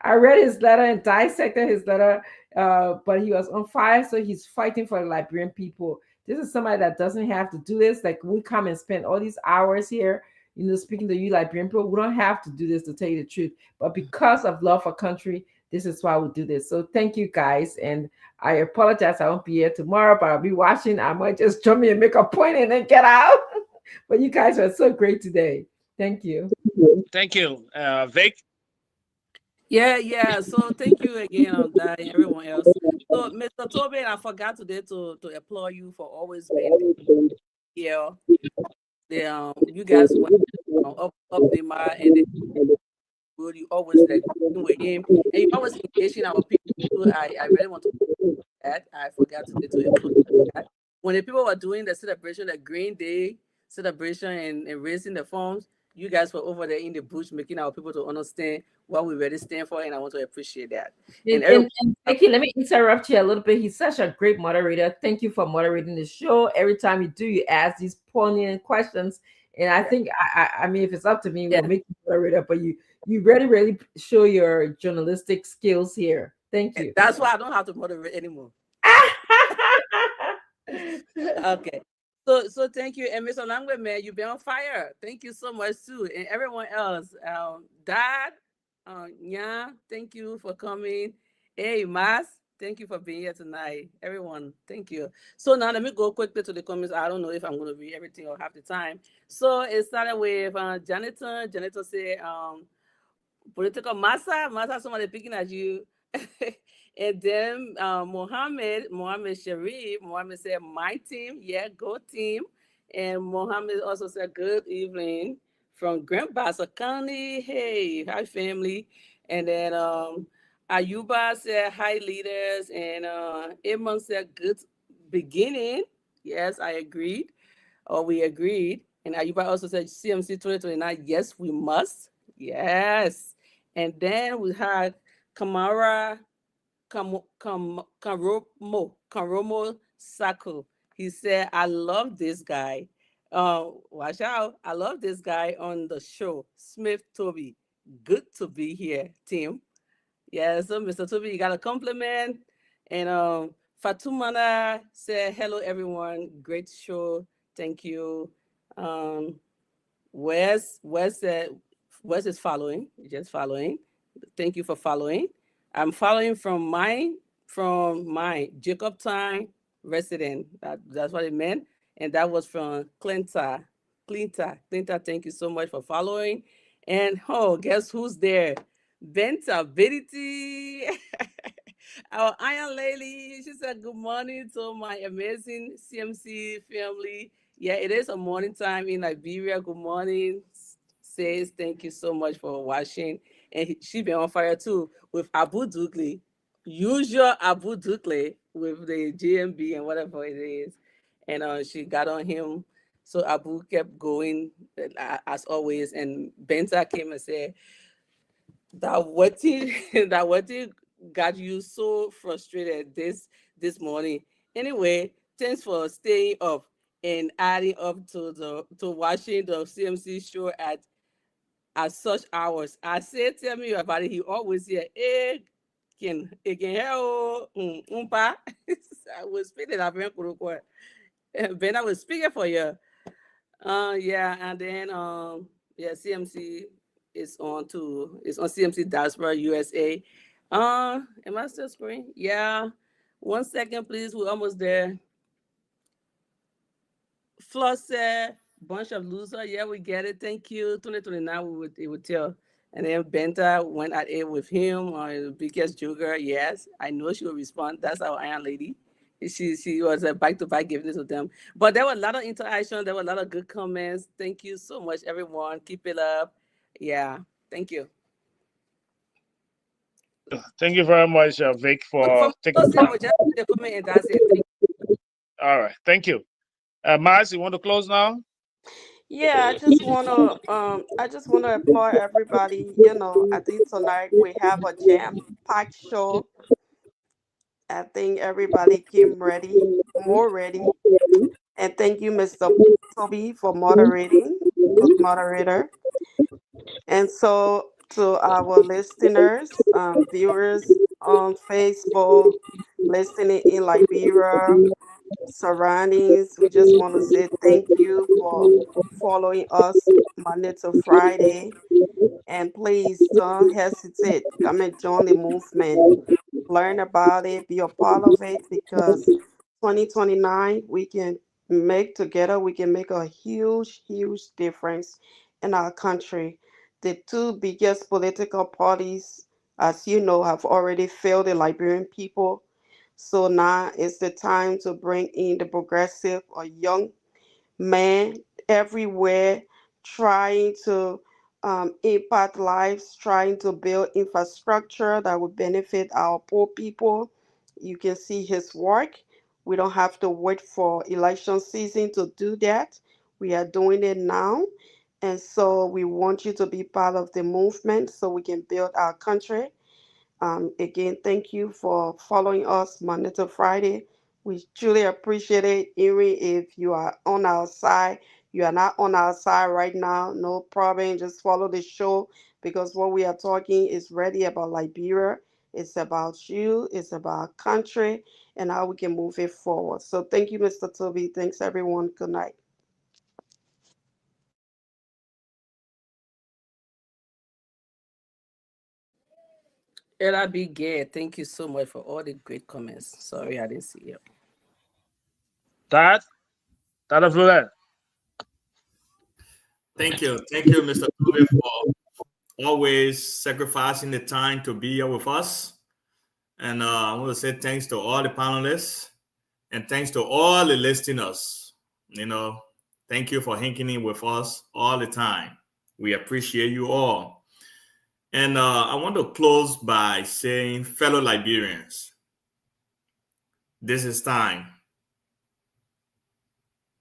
I read his letter and dissected his letter, but he was on fire. So he's fighting for the Liberian people. This is somebody that doesn't have to do this. Like, we come and spend all these hours here, speaking to you Liberian people. We don't have to do this, to tell you the truth. But because of love for country, this is why we do this. So thank you guys. And I apologize, I won't be here tomorrow, but I'll be watching. I might just jump in and make a point and then get out. But you guys are so great today. Thank you. Thank you. Vic? Yeah. So thank you again on that and everyone else. So Mr. Tobin, I forgot today to applaud you for always being here. You guys went up the mile and then you always like with him and you always engaging our people. So I really want to that. I forgot to applaud that. When the people were doing the celebration, the Green Day celebration and raising the funds, you guys were over there in the bush making our people to understand what we really stand for, and I want to appreciate that. And Becky, let me interrupt you a little bit. He's such a great moderator. Thank you for moderating the show. Every time you do, you ask these poignant questions. And I think, I mean, if it's up to me, we'll make you moderator. But you really show your journalistic skills here. Thank you. That's why I don't have to moderate anymore. Okay. So thank you. And Mr. Langwe, man, you've been on fire. Thank you so much too. And everyone else. Dad, yeah, thank you for coming. Hey, Mas, thank you for being here tonight. Everyone, thank you. So now let me go quickly to the comments. I don't know if I'm going to read everything or have the time. So it started with Jonathan. Jonathan said, political massa, somebody picking at you. And then Mohammed Sharif, Mohammed said, my team, yeah, go team. And Mohammed also said, good evening from Grand Bassa County. Hey, hi family. And then Ayuba said, hi leaders. And Imran said, good beginning. Yes, I agreed. Or we agreed. And Ayuba also said, CMC 2029, yes, we must. Yes. And then we had Kamara Karomo Sako. He said, I love this guy. Watch out. I love this guy on the show. Smith Toby. Good to be here, team. Yeah, so Mr. Toby, you got a compliment. And Fatumana said, hello, everyone. Great show. Thank you. Wes is following, just following. Thank you for following. I'm following from my Jacob Time resident. That's what it meant. And that was from Clinta. Thank you so much for following. And guess who's there? Benta Verity. Our Iron Lady. She said, good morning to my amazing CMC family. Yeah, it is a morning time in Liberia. Good morning. Says thank you so much for watching. And she been on fire too with Abu Dukli. Usual Abu Dukli with the GMB and whatever it is. And she got on him. So Abu kept going as always. And Benta came and said, that what got you so frustrated this morning. Anyway, thanks for staying up and adding up to watching the CMC show at such hours. I said, tell me about it. He always here. Can help umpa. I was speaking. Ben, I was speaking for you. Yeah, and then yeah, CMC is on to it's on CMC Diaspora USA. Am I still screen? Yeah. 1 second, please. We're almost there. Floss said, bunch of loser. Yeah, we get it. Thank you. 2029, it would tell. And then Benta went at it with him on biggest joker. Yes, I know she will respond. That's our Iron Lady. She was a back to back giving it to them. But there were a lot of interaction. There were a lot of good comments. Thank you so much, everyone. Keep it up. Yeah. Thank you. Thank you very much, Vic, for taking Just time. the comment and that's it. Thank you. All right, thank you. Maz, you want to close now? Yeah, I just wanna applaud everybody. I think tonight we have a jam-packed show. I think everybody came ready, more ready. And thank you, Mr. Toby, for moderating. Good moderator. And so to our listeners, viewers on Facebook, listening in Liberia, surroundings, we just want to say thank you for following us Monday to Friday. And please don't hesitate. Come and join the movement. Learn about it, be a part of it, because 2029 we can make together, we can make a huge, huge difference in our country. The two biggest political parties, as you know, have already failed the Liberian people. So now is the time to bring in the progressive or young man everywhere trying to impact lives, trying to build infrastructure that would benefit our poor people. You can see his work. We don't have to wait for election season to do that. We are doing it now. And so we want you to be part of the movement so we can build our country. Again, thank you for following us Monday to Friday. We truly appreciate it. Even if you are on our side, you are not on our side right now, no problem. Just follow the show because what we are talking is really about Liberia. It's about you, it's about country, and how we can move it forward. So thank you, Mr. Toby. Thanks, everyone. Good night. Ella B. Gay, thank you so much for all the great comments. Sorry I didn't see you. Dad Florent. Thank you, Mr. Toby, for always sacrificing the time to be here with us. And I want to say thanks to all the panelists and thanks to all the listeners. Thank you for hanging in with us all the time. We appreciate you all. And I want to close by saying, fellow Liberians, this is time.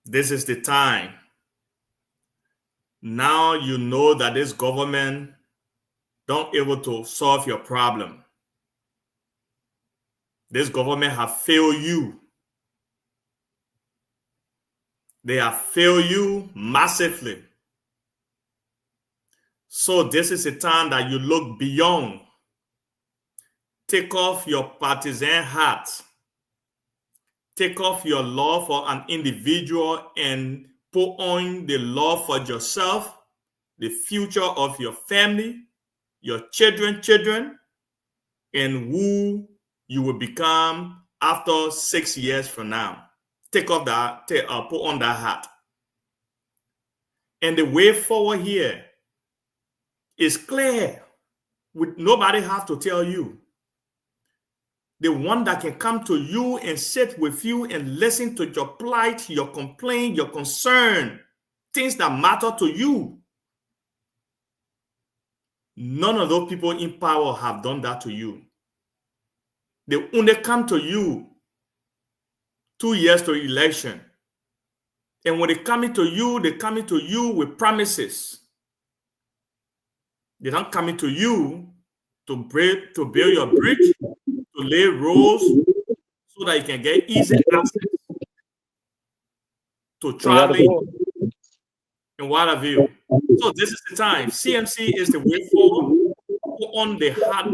This is the time. Now you know that this government don't able to solve your problem. This government have failed you. They have failed you massively. So this is a time that you look beyond. Take off your partisan hat. Take off your love for an individual and put on the love for yourself, the future of your family, your children, and who you will become after 6 years from now. Take off that, put on that hat. And the way forward here is clear. Nobody has to tell you. The one that can come to you and sit with you and listen to your plight, your complaint, your concern, things that matter to you. None of those people in power have done that to you. They only come to you 2 years to election. And when they coming to you with promises. They don't come to you to build your bridge, to lay roads so that you can get easy access to traveling and what have you. So this is the time. CMC is the way forward. Put on the heart of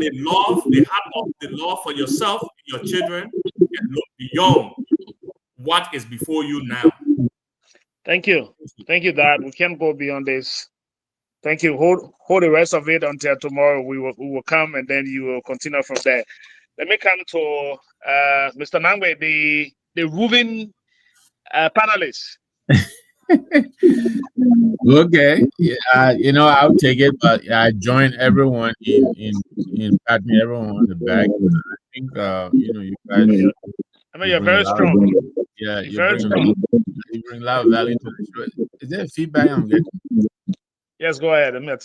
the love for yourself and your children, and look beyond what is before you now. Thank you, Dad. We can't go beyond this. Thank you. Hold the rest of it until tomorrow. We will come and then you will continue from there. Let me come to Mr. Nangwe, the roofing panelist. Okay, yeah, I'll take it, but I join everyone in patting everyone on the back. I think you guys, I mean, you you're bring a very lot of, strong. yeah, You're very strong. you bring a lot of value to the show. Is there feedback I'm getting? Yes, go ahead. I mean,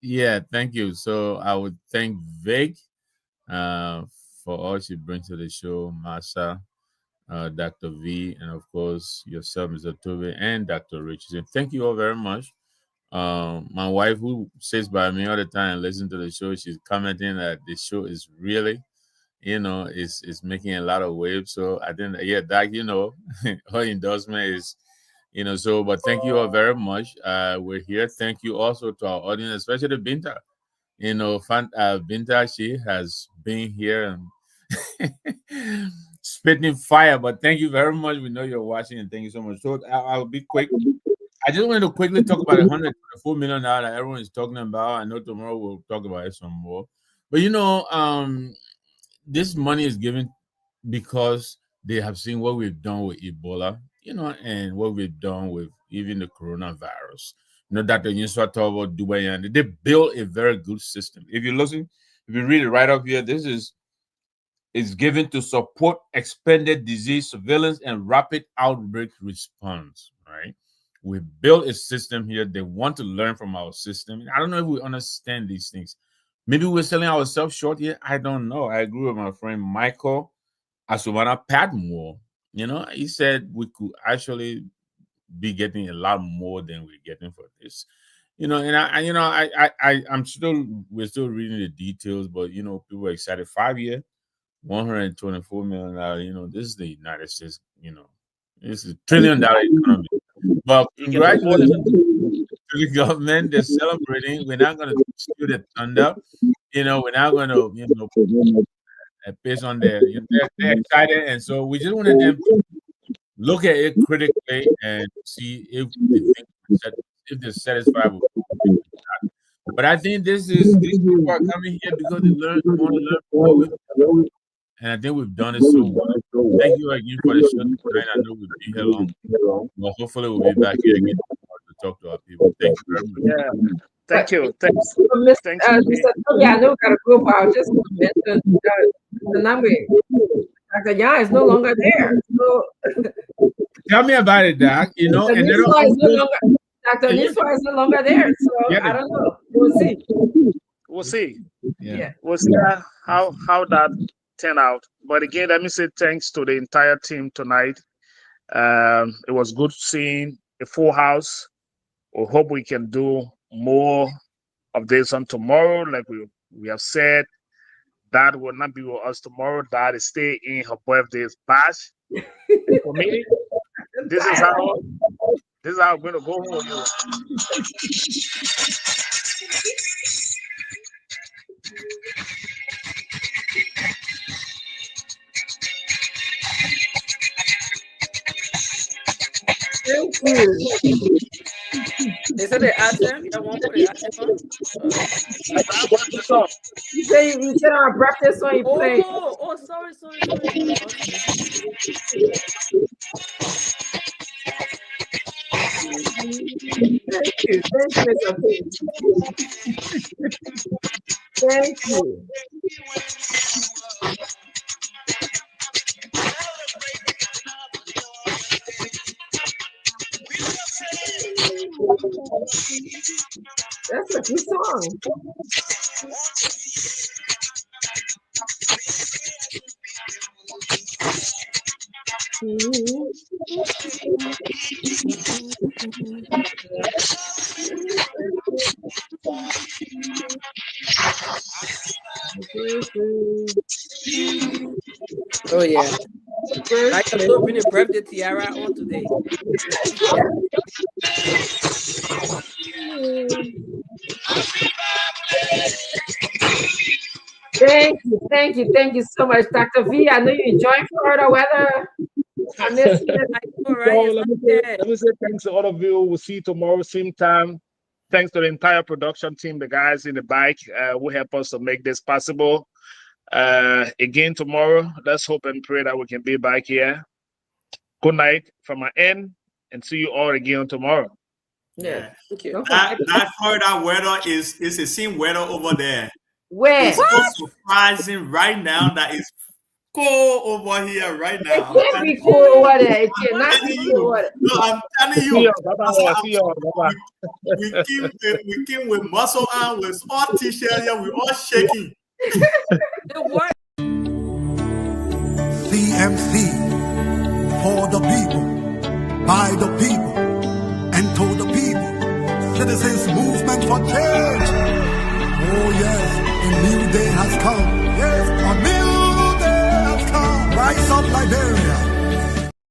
Yeah, thank you. So I would thank Vic uh, for all she brings to the show, Masa, Dr. V, and of course yourself, Mr. Toby, and Dr. Richardson. Thank you all very much. My wife, who sits by me all the time and listens to the show, she's commenting that the show is really, is making a lot of waves. So I think, yeah, Doc, her endorsement is, so. But thank you all very much. We're here. Thank you also to our audience, especially Binta. Binta, she has been here and spitting fire. But thank you very much. We know you're watching, and thank you so much. So I'll be quick. I just wanted to quickly talk about $124 million that everyone is talking about. I know tomorrow we'll talk about it some more. But this money is given because they have seen what we've done with Ebola, and what we've done with even the coronavirus. Dr. Yusuf talked about Dubai, and they built a very good system. If you read it right up here, this is given to support expanded disease surveillance and rapid outbreak response, right? We built a system here. They want to learn from our system. I don't know if we understand these things. Maybe we're selling ourselves short here. I don't know. I agree with my friend Michael Asumana Padmore. He said we could actually be getting a lot more than we're getting for this. And we're still reading the details, but people are excited. 5 year, $124 million. This is the United States. This is $1 trillion economy. But congratulations to the government. They're celebrating. We're not going to steal the thunder. We're not going to, based on they're excited. And so we just wanted them to look at it critically and see if they think if they're satisfied with it. But I think these people are coming here because they want to learn from what we've done. And I think we've done it so well. Thank you again for the show tonight. I know we'll be here long. Well, hopefully we'll be back here again to talk to our people. Thank you very much. Yeah. Thank you. Thanks. Mr. Toby, I know we got to go, but I was just going to mention the number. Dr. Yang is no longer there. So, tell me about it, Doc. Dr. Niswa is no longer there. So I don't know. We'll see. We'll see. Yeah. We'll see how that turn out. But again, let me say thanks to the entire team tonight. It was good seeing a full house. We hope we can do more of this on tomorrow. Like we have said, Dad will not be with us tomorrow. Dad is staying in her birthday's bash. And for me, this is how I'm going to go home. Thank you. They said they asked him. You want to put it on? You said our breakfast song you played. Oh, sorry. Thank you, Mr. Thank you. That's a good song. Oh yeah. I can still bring a birthday tiara on today. Thank you so much, Dr. V. I know you enjoying Florida weather. I miss you. I know, right? So It's let not me say, there. let me say thanks to all of you. We'll see you tomorrow, same time. Thanks to the entire production team, the guys in the bike who help us to make this possible. Again tomorrow, let's hope and pray that we can be back here. Good night from my end, and see you all again tomorrow. Yes. Yeah. Thank you. Don't That forget. that Florida weather is the same weather over there. Where? It's so surprising right now that it's cold over here right It now. can't be cold over there. It cannot be Telling cold you. over there. No, I'm telling See you. you. Bye bye. See you. Bye bye. We came with muscle on, with all t-shirts here, we all shaking. The word. CMC for the people, by the people, and to the people. Citizens movement for change. Oh yes, a new day has come. Yes, a new day has come. Rise up, Liberia.